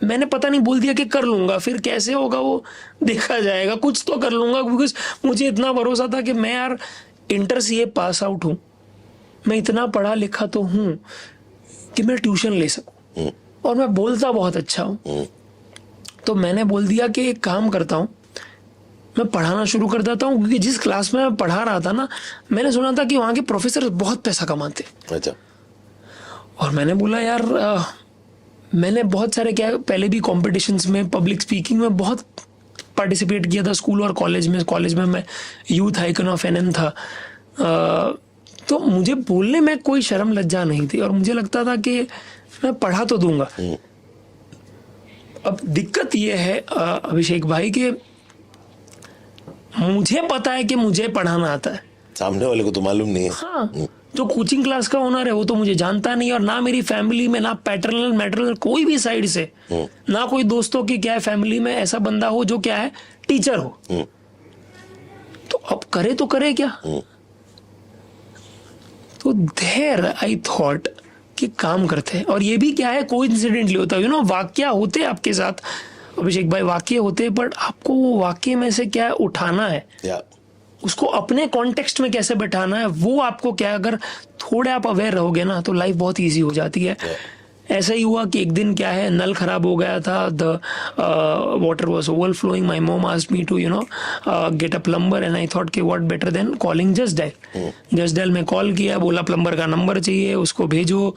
मैंने पता नहीं बोल दिया कि कर लूंगा, फिर कैसे होगा वो देखा जाएगा, कुछ तो कर लूंगा। बिकॉज मुझे इतना भरोसा था कि मैं यार इंटर सीए पास आउट हूं, मैं इतना पढ़ा लिखा तो हूं कि मैं ट्यूशन ले सकूं और मैं बोलता बहुत अच्छा हूं। तो मैंने बोल दिया कि एक काम करता हूं, मैं पढ़ाना शुरू कर देता हूं, क्योंकि जिस क्लास में मैं पढ़ा रहा था ना, मैंने सुना था कि वहां के प्रोफेसर बहुत पैसा कमाते। अच्छा। और मैंने बोला यार मैंने बहुत सारे क्या पहले भी कॉम्पिटिशन्स में, पब्लिक स्पीकिंग में बहुत पार्टिसिपेट किया था स्कूल और कॉलेज में मैं यूथ आइकन ऑफ एनएम था। तो मुझे बोलने में कोई शर्म लज्जा नहीं थी और मुझे लगता था कि मैं पढ़ा तो दूंगा। अब दिक्कत ये है अभिषेक भाई कि मुझे पता है कि मुझे पढ़ाना आता है, सामने वाले को तो मालूम नहीं है। हाँ, जो कोचिंग क्लास का ओनर है वो तो मुझे जानता नहीं, और ना मेरी फैमिली में, ना पैटर्नल मैटरनल कोई भी साइड से, ना कोई दोस्तों की क्या है फैमिली में ऐसा बंदा हो जो क्या है टीचर हो। तो अब करे तो करे क्या? तो देयर आई थॉट कि काम करते हैं। और ये भी क्या है कोइंसिडेंटली होता है, वाक्य होते हैं आपके साथ अभिषेक भाई, वाक्य होते हैं, बट आपको वो वाक्य में से क्या है उठाना है, उसको अपने कॉन्टेक्स्ट में कैसे बैठाना है, वो आपको क्या है, अगर थोड़े आप अवेयर रहोगे ना तो लाइफ बहुत इजी हो जाती है। ऐसा ही हुआ कि एक दिन क्या है नल खराब हो गया था, the water was overflowing, my mom asked me to get a plumber, and I thought कि what better than calling Just Dial. Just Dial में कॉल किया, बोला प्लम्बर का नंबर चाहिए, उसको भेजो।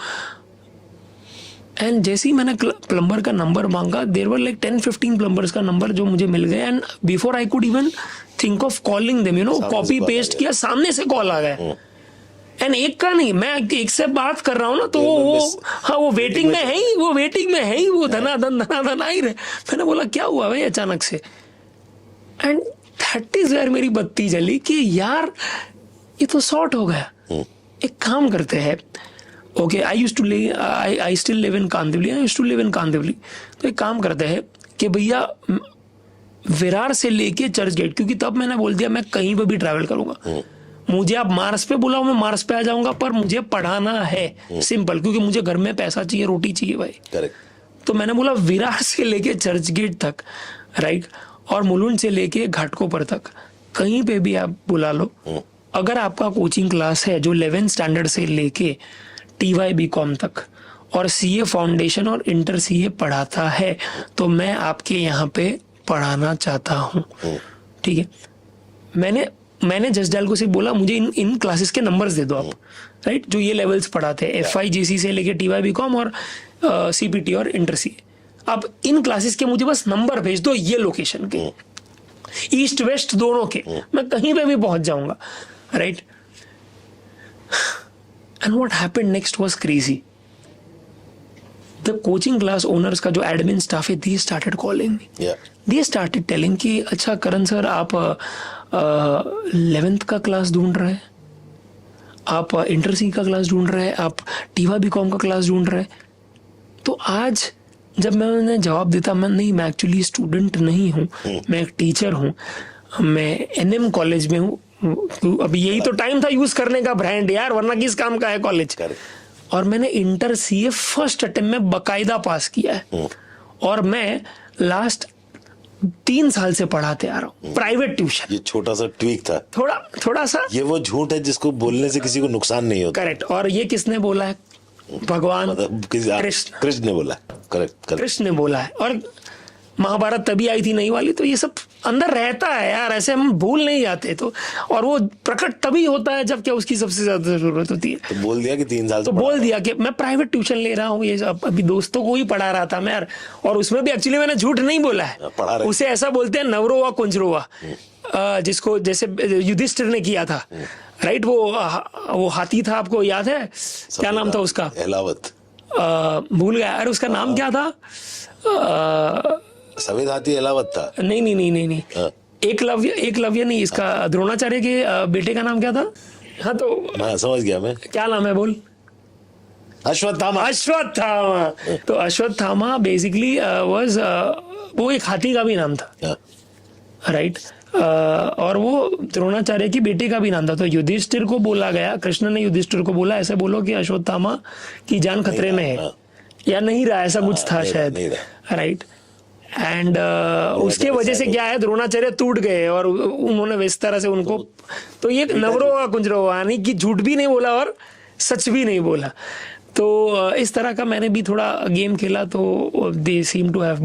एंड जैसे ही मैंने प्लम्बर का नंबर मांगा, देयर वर लाइक 10-15 प्लम्बर्स का नंबर जो मुझे मिल गए, and before I could even think of calling them, copy paste किया, सामने से कॉल आ गया। एंड एक का नहीं, मैं एक से बात कर रहा हूँ ना, तो वो वेटिंग में है ही, वो धनाधन आ ही रहे। मैंने बोला क्या हुआ भाई अचानक से? एंड दैट इज वेयर मेरी बत्ती जली कि यार ये तो सॉर्ट हो गया। एक काम करते हैं, okay, I still live in Kandivali, तो एक काम करते हैं कि भैया विरार से लेके चर्च गेट, क्योंकि तब मैंने बोल दिया मैं कहीं पर भी ट्रैवल करूंगा, मुझे आप मार्स पे बुलाओ मैं मार्स पे आ जाऊंगा, पर मुझे पढ़ाना है सिंपल, क्योंकि मुझे घर में पैसा चाहिए, रोटी चाहिए भाई। करेक्ट। तो मैंने बोला विरार से लेके चर्च गेट तक, राइट, और मुलुंड से लेके घाटकोपर तक, कहीं पे भी आप बुला लो, अगर आपका कोचिंग क्लास है जो 11th स्टैंडर्ड से लेके TY BCom तक और CA फाउंडेशन और इंटर CA पढ़ाता है, तो मैं आपके यहाँ पे पढ़ाना चाहता हूँ। ठीक है, मैंने जस्ट डायल को सिर्फ बोला मुझे इन क्लासेस के नंबर्स दे दो आप, राइट, जो ये लेवल्स पढ़ाते हैं, FIGC से लेके TY BCom और CPT और इंटर CA। अब इन क्लासेस के मुझे बस नंबर भेज दो, ये लोकेशन के, ईस्ट वेस्ट दोनों के, मैं कहीं पे भी पहुंच जाऊंगा, right. And what happened next was crazy. The coaching class owners का जो एडमिन स्टाफ है, they started calling me, they started telling कि अच्छा करण सर आप 11th का क्लास ढूंढ रहे हैं, आप इंटर सी का क्लास ढूंढ रहे हैं, आप TY BCom का क्लास ढूंढ रहे हैं। तो आज जब मैं उन्हें जवाब देता, मैं एक्चुअली स्टूडेंट नहीं हूँ, मैं एक टीचर हूँ, मैं NM कॉलेज में हूँ। अभी यही तो टाइम था यूज करने का ब्रांड यार, वरना किस काम का है कॉलेज। और मैंने इंटर CA फर्स्ट अटेम्प्ट में बकायदा पास किया है, और मैं लास्ट 3 साल से पढ़ाते आ रहा हूँ प्राइवेट ट्यूशन। ये छोटा सा ट्वीक था, थोड़ा सा, ये वो झूठ है जिसको बोलने से किसी को नुकसान नहीं होता। करेक्ट। और ये किसने बोला है? भगवान कृष्ण ने बोला। करेक्ट, कृष्ण ने बोला है। और महाभारत तभी आई थी नई वाली, तो ये सब अंदर रहता है यार, ऐसे हम भूल नहीं जाते। तो और वो प्रकट तभी होता है जब क्या उसकी सबसे ज्यादा जरूरत होती है। तो बोल दिया कि 3 साल तो बोल दिया कि मैं प्राइवेट ट्यूशन ले रहा हूँ, ये अभी दोस्तों को ही पढ़ा रहा था मैं यार। और उसमें भी एक्चुअली मैंने झूठ नहीं बोला है, उसे ऐसा बोलते हैं नवरोवा कुंजरोवा, जिसको जैसे युधिष्ठिर ने किया था, राइट। वो हाथी था, आपको याद है क्या नाम था उसका? एलावत। भूल गया यार उसका नाम क्या था। सफेद हाथी एलावत था। नहीं। एकलव्य नहीं, इसका द्रोणाचार्य के बेटे का नाम क्या था? हाँ तो मैं समझ गया, मैं क्या नाम है बोल? अश्वत्थामा। तो अश्वत्थामा बेसिकली वाज वो एक हाथी का भी नाम था, राइट। और वो द्रोणाचार्य की बेटे का भी नाम था। तो युधिष्ठिर को बोला गया, कृष्ण ने युधिष्ठिर को बोला ऐसे बोलो कि अश्वत्थामा की जान खतरे में है, या नहीं रहा, ऐसा कुछ था शायद, राइट। एंड उसके वजह से क्या है, द्रोणाचार्य टूट गए और उन्होंने इस तरह से उनको, तो ये नवरो कुंजरो, यानी कि झूठ भी नहीं बोला और सच भी नहीं बोला। तो इस तरह का मैंने भी थोड़ा गेम खेला, तो they seem to have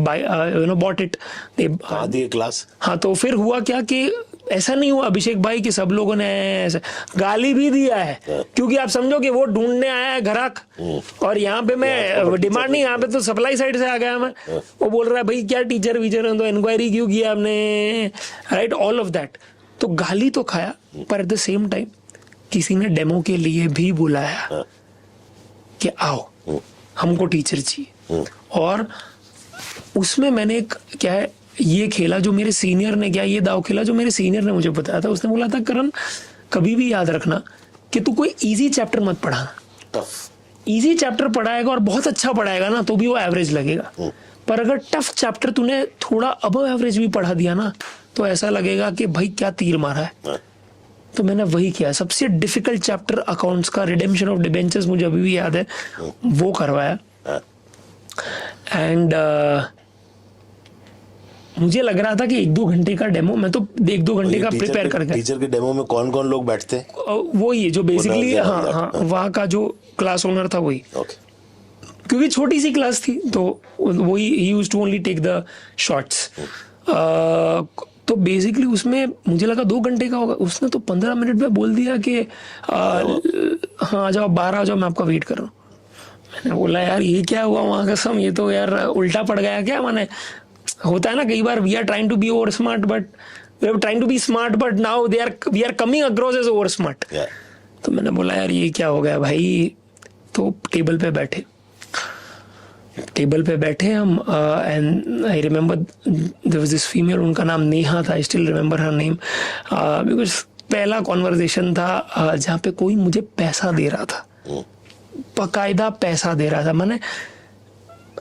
bought it, they class. हाँ, तो फिर हुआ क्या कि ऐसा नहीं हुआ अभिषेक भाई कि सब लोगों ने ऐसा गाली भी दिया है, क्योंकि आप समझो कि वो ढूंढने आया है ग्राहक, और यहाँ पे मैं डिमांड नहीं, यहाँ पे तो सप्लाई साइड से आ गया मैं। वो बोल रहा है भाई क्या टीचर वीचर है, तो इंक्वायरी क्यों किया आपने, राइट, ऑल ऑफ दैट। तो गाली तो खाया, पर एट द सेम टाइम किसी ने डेमो के लिए भी बुलाया कि आओ हमको टीचर चाहिए। और उसमें मैंने एक क्या है ये खेला जो मेरे सीनियर ने, क्या ये दाव खेला जो मेरे सीनियर ने मुझे बताया था। उसने बोला था करण कभी भी याद रखना कि तू कोई इजी चैप्टर मत पढ़ाना. टफ इजी चैप्टर पढ़ाएगा और बहुत अच्छा पढ़ाएगा ना तो भी वो एवरेज लगेगा. पर अगर टफ चैप्टर तूने थोड़ा अबव एवरेज भी पढ़ा दिया ना तो ऐसा लगेगा कि भाई क्या तीर मारा है. तो मैंने वही किया. सबसे डिफिकल्ट चैप्टर अकाउंट्स का, रिडेम्पशन ऑफ डिबेंचर्स, मुझे अभी भी याद है, वो करवाया. एंड मुझे लग रहा था कि 1-2 घंटे का डेमो, मैं तो 1-2 घंटे का प्रिपेयर करके. टीचर के डेमो में कौन कौन लोग बैठते हैं? वो ही जो बेसिकली, हाँ, वहाँ का जो क्लास ओनर था वही. क्योंकि छोटी सी क्लास थी तो वही ही used to only take the shots. तो बेसिकली उसमें मुझे लगा 2 घंटे का होगा, उसने तो 15 मिनट में बोल दिया कि हाँ आ जाओ, बाहर आ जाओ, मैं आपका वेट कर रहा हूँ. मैंने बोला यार ये क्या हुआ वहाँ कसम, ये तो यार उल्टा पड़ गया क्या. मैंने, होता है ना कई बार, we are trying to be over smart but we are trying to be smart but now we are coming across as over smart. तो मैंने बोला यार ये क्या हो गया भाई. तो टेबल पे बैठे हम, and I remember there was this female, उनका नाम नेहा था. I still remember her name because पहला कॉन्वर्सेशन था जहाँ पे कोई मुझे पैसा दे रहा था, बाकायदा पैसा दे रहा था. मैंने,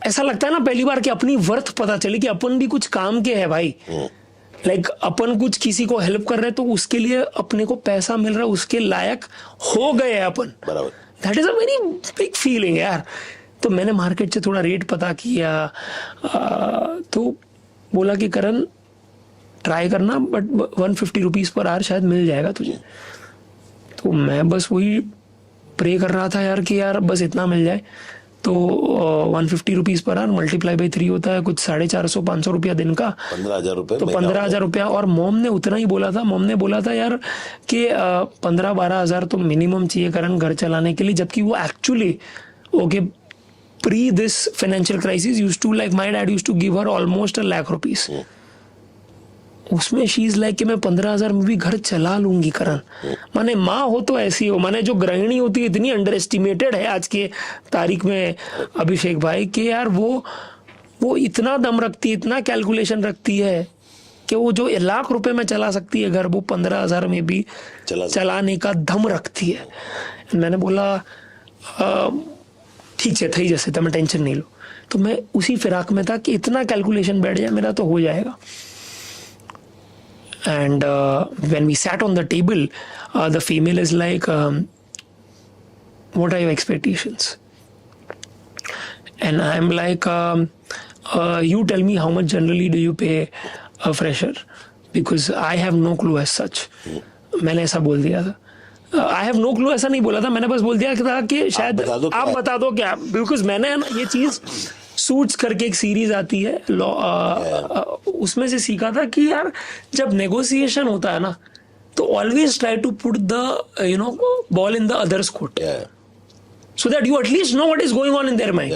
ऐसा लगता है ना पहली बार कि अपनी वर्थ पता चली कि अपन भी कुछ काम के है भाई. लाइक अपन कुछ किसी को हेल्प कर रहे हैं तो उसके लिए अपने को पैसा मिल रहा है, उसके लायक हो गए अपन. That is a very big feeling यार. तो मैंने मार्केट से थोड़ा रेट पता किया, तो बोला कि करण ट्राई करना बट 150 रुपीज़ पर आवर शायद मिल जाएगा तुझे. तो मैं बस वही प्रे कर रहा था यार कि यार बस इतना मिल जाए. तो 150 rupees per hour multiply by 3 होता है कुछ 450-500 रुपया दिन का, 15,000 रुपये. तो 15,000 रुपया. और मोम ने उतना ही बोला था. मोम ने बोला था यार कि 15-12 हज़ार तो मिनिमम चाहिए करण घर चलाने के लिए. जबकि वो actually okay pre this financial crisis used to, like my dad used to give her almost 1 lakh rupees. उसमें शी इज लाइक कि मैं 15,000 में भी घर चला लूंगी करण. माने माँ हो तो ऐसी हो, माने जो गृहिणी होती है इतनी अंडर एस्टिमेटेड है आज के तारीख में अभिषेक भाई, कि यार वो इतना दम रखती है, इतना कैलकुलेशन रखती है कि वो जो 1 लाख रुपए में चला सकती है घर, वो 15,000 में भी चलाने का दम रखती है. मैंने बोला ठीक है थी जैसे, मैं टेंशन नहीं लो. तो मैं उसी फिराक में था कि इतना कैलकुलेशन बैठ जाए मेरा तो हो जाएगा. And when we sat on the table, the female is like, what are your expectations? And I'm like, you tell me how much generally do you pay a fresher? Because I have no clue as such. मैंने ऐसा बोल दिया था. I have no clue ऐसा नहीं बोला था, मैंने बस बोल दिया था कि शायद आप बता दो क्या. बिकॉज मैंने ना ये चीज़ सूट्स करके एक सीरीज आती है लॉ, उसमें से सीखा था कि यार जब नेगोशिएशन होता है ना तो always try to put the ball in the others court so that you at least know what is going on in their mind.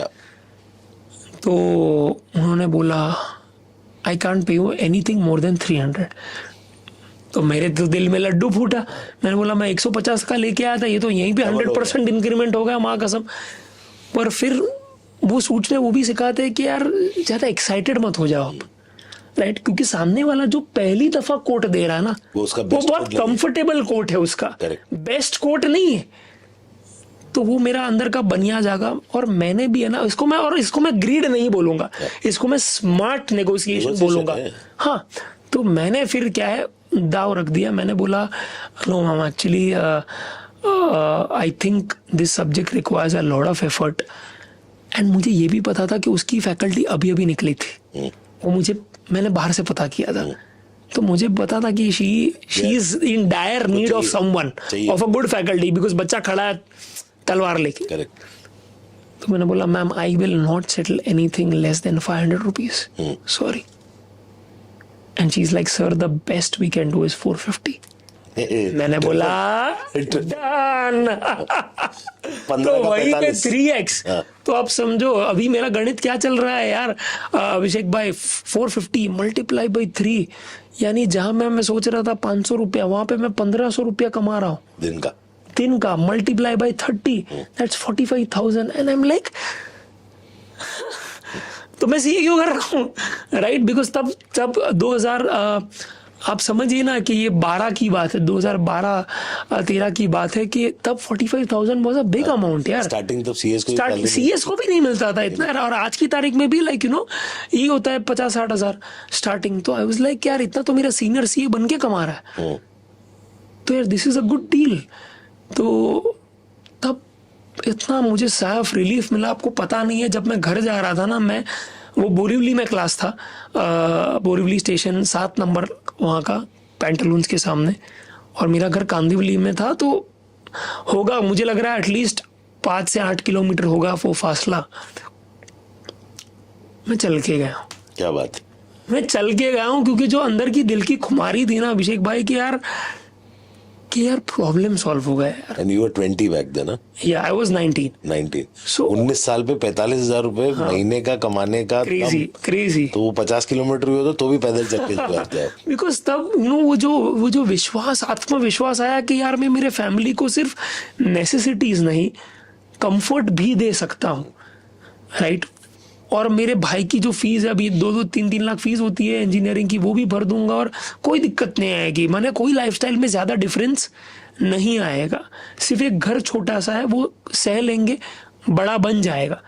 तो उन्होंने बोला I can't pay you anything more than 300. तो मेरे तो दिल में लड्डू फूटा. मैंने बोला मैं 150 का लेके आया था, ये तो यहीं पे 100% इंक्रीमेंट हो गया माँ कसम. पर फिर वो सूट ने वो भी सिखाते हैं कि यार ज़्यादा एक्साइटेड मत हो जाओ आप, राइट. क्योंकि सामने वाला जो पहली दफा कोट दे रहा है ना वो बहुत कंफर्टेबल कोट है, उसका बेस्ट कोट नहीं है. तो वो मेरा अंदर का बनिया जागा. और मैंने भी है ना इसको मैं ग्रीड नहीं बोलूंगा, इसको मैं स्मार्ट नेगोशिएशन बोलूंगा. हाँ, तो मैंने फिर क्या है दाव रख दिया. मैंने बोला no ma'am actually I think this subject requires a lot of effort. And मुझे ये भी पता था कि उसकी फैकल्टी अभी निकली थी, वो मैंने बाहर से पता किया था. तो मुझे पता था कि she is in dire need of someone of a good faculty, because बच्चा खड़ा है तलवार लेके. तो मैंने बोला ma'am I will not settle anything less than 500 rupees, sorry. And she's like, sir, the best we can do is 450. मैंने बोला डन. तो वही पे 3x. तो आप समझो अभी मेरा गणित क्या चल रहा है यार अभिषेक भाई. 450 मल्टीप्लाई बाई 3, यानी जहां मैं सोच रहा था 500 रुपया, वहां पे मैं 1500 रुपया कमा रहा हूँ दिन का. Multiply by 30, that's 45,000. And I am like तो मैं सीए क्यों कर रहा हूँ, राइट. बिकॉज तब 2000 आप समझिए ना कि ये 12 की बात है, 2012-13 की बात है कि तब 45,000 वाज अ बिग अमाउंट यार। स्टार्टिंग तो सीएस को सीएस को भी नहीं मिलता था इतना, और आज की तारीख में भी लाइक ये होता है 50-60 हजार स्टार्टिंग। तो आई वाज लाइक यार इतना तो मेरा सीनियर सीए बन के कमा रहा है, तो यार this is a good deal. तो तब इतना मुझे साफ रिलीफ मिला, आपको पता नहीं है। जब मैं घर जा रहा था ना, मैं वो बोरीवली में क्लास था, बोरीवली स्टेशन 7 नंबर वहाँ का, पैंटालून्स के सामने, और मेरा घर कांदिवली में था। तो होगा, मुझे लग रहा है एटलीस्ट 5 से 8 किलोमीटर होगा वो फासला। मैं चल के गया हूँ। क्या बात है। मैं चल के गया हूँ क्योंकि जो अंदर की दिल की खुमारी थी ना अभिषेक भाई कि यार प्रॉब्लम सॉल्व हो गया यार। And you were 20 back then? या आई वाज 19। सो 19 साल पे 45,000 रुपए महीने का कमाने का, क्रेजी। तो वो 50 किलोमीटर हुआ तो भी पैदल चल के जाते हैं। बिकॉज तब वो जो विश्वास, आत्मविश्वास आया कि यार मैं मेरे फैमिली को सिर्फ नेसेसिटीज नहीं, कंफर्ट भी दे सकता हूँ, राइट। और मेरे भाई की जो फीस है अभी 2-3 लाख फीस होती है इंजीनियरिंग की, वो भी भर दूंगा और कोई दिक्कत नहीं आएगी। माने कोई लाइफस्टाइल में ज्यादा डिफरेंस नहीं आएगा, सिर्फ एक घर छोटा सा है वो सह लेंगे, बड़ा बन जाएगा।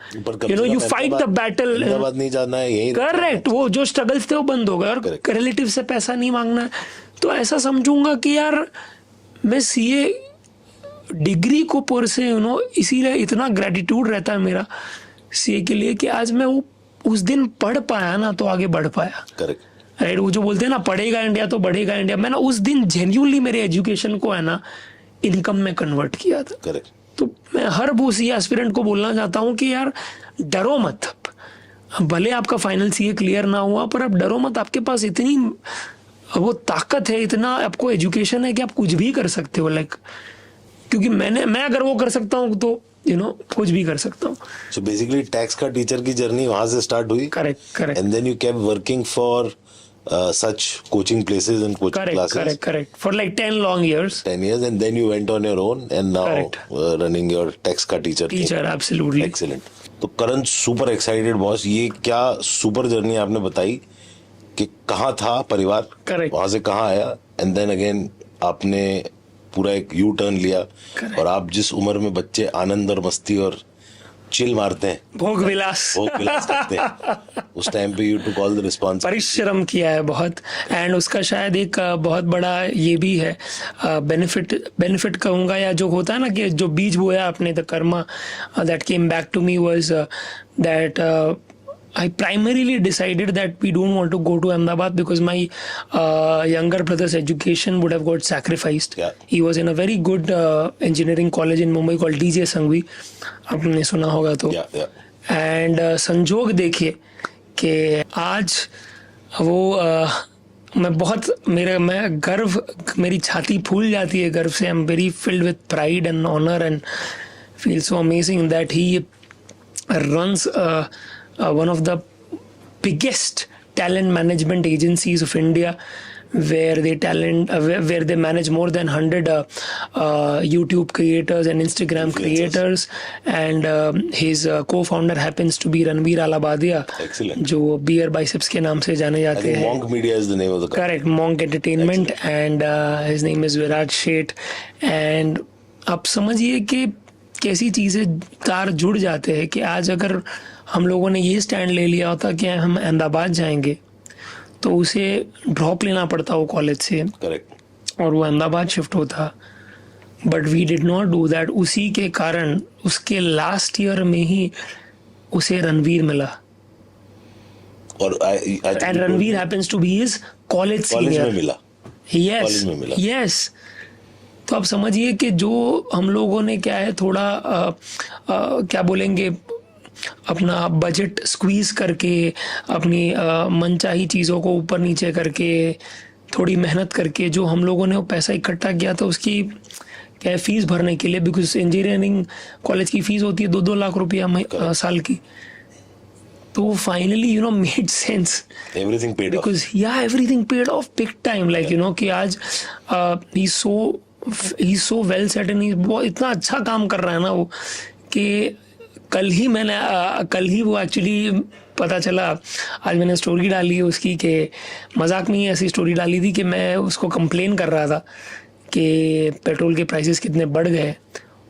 यू फाइट द बैटल, नहीं जाना है, यही करेक्ट। वो जो स्ट्रगल्स थे वो बंद हो गए, और रिलेटिव से पैसा नहीं मांगना है। तो ऐसा समझूंगा कि यार मैं सीए डिग्री को पर से इसीलिए इतना ग्रेटिट्यूड रहता है मेरा सीए के लिए कि आज मैं वो उस दिन पढ़ पाया ना तो आगे बढ़ पाया। Correct, right. वो जो बोलते हैं ना पढ़ेगा इंडिया तो बढ़ेगा इंडिया, मैंने उस दिन जेन्युइनली मेरे एजुकेशन को है ना इनकम में कन्वर्ट किया था। करेक्ट। तो मैं हर वो सीए एस्पिरेंट को बोलना चाहता हूँ कि यार डरो मत। भले आपका फाइनल सीए क्लियर ना हुआ पर आप डरो मत, आपके पास इतनी वो ताकत है, इतना आपको एजुकेशन है कि आप कुछ भी कर सकते हो। लाइक क्योंकि मैं अगर वो कर सकता हूँ तो कुछ भी कर सकता हूँ। सो बेसिकली टैक्स का टीचर की जर्नी वहां से स्टार्ट हुई। Correct. And then you kept working for such coaching places and coaching classes. Correct. For like 10 long years. 10 years, and then you went on your own and now running your tax का teacher. Absolutely. Excellent. तो करण super excited boss, ये क्या super journey आपने बताई कि कहाँ था परिवार, वहां से कहाँ आया, एंड देन अगेन आपने पूरा एक यू टर्न लिया। और आप जिस उम्र में बच्चे आनंद और मस्ती और चिल मारते हैं, भोग विलास करते हैं, उस टाइम पे you to call the response, परिश्रम किया है बहुत। एंड उसका शायद एक बहुत बड़ा ये भी है बेनिफिट कहूँगा, या जो होता है ना कि जो बीज बोया आपने, the karma that came back to me was that I primarily decided that we don't want to go to Ahmedabad because my younger brother's education would have got sacrificed. Yeah. He was in a very good engineering college in Mumbai called DJ Sanghvi. आपने सुना होगा तो. And संजोग देखिए कि आज वो मैं गर्व, मेरी छाती फूल जाती है गर्व से. I'm very filled with pride and honor and feel so amazing that he runs one of the biggest talent management agencies of India, where they manage more than 100 YouTube creators and Instagram creators, and his co-founder happens to be Ranveer Alabadia. Excellent. जो Beer Biceps के नाम से जाने जाते हैं. Monk Media is the name of the company. Correct, Monk Entertainment. Excellent. And his name is Virat Sheth. And आप समझिए कि कैसी चीजें तार जुड़ जाते हैं कि आज अगर हम लोगों ने ये स्टैंड ले लिया होता कि हम अहमदाबाद जाएंगे तो उसे ड्रॉप लेना पड़ता वो कॉलेज से. करेक्ट. और वो अहमदाबाद शिफ्ट होता, but we did not do that. उसी के कारण उसके लास्ट ईयर में ही उसे रणवीर मिला. और and Ranveer happens to be his college senior. मिला. यस. तो आप समझिए कि जो हम लोगों ने क्या है थोड़ा क्या बोलेंगे, अपना बजट स्क्वीज करके, अपनी मनचाही चीज़ों को ऊपर नीचे करके, थोड़ी मेहनत करके जो हम लोगों ने वो पैसा इकट्ठा किया था उसकी क्या है फीस भरने के लिए, बिकॉज इंजीनियरिंग कॉलेज की फीस होती है 2-2 लाख रुपया साल की. तो finally made sense. Everything paid of. Because everything paid of big time. Like कि आज ही सो वेल सेट एंड बहुत इतना अच्छा काम कर रहा है ना वो, कि कल ही वो एक्चुअली पता चला, आज मैंने स्टोरी डाली है उसकी कि मजाक में ही ऐसी स्टोरी डाली थी कि मैं उसको कंप्लेन कर रहा था कि पेट्रोल के प्राइसेस कितने बढ़ गए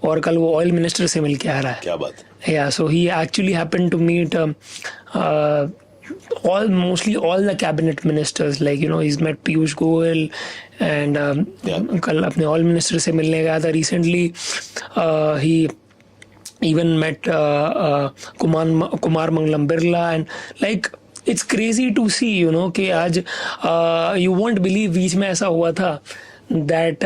और कल वो ऑयल मिनिस्टर से मिल के आ रहा है. क्या बात है. Yeah, so he actually happened to meet mostly all the cabinet ministers. Like, he's met Piyush Goyal and कल अपने ऑयल मिनिस्टर से मिलने गया था. Recently, he even met Kumar Mangalam Birla, and like it's crazy to see, कि आज you won't believe बीच में ऐसा हुआ था that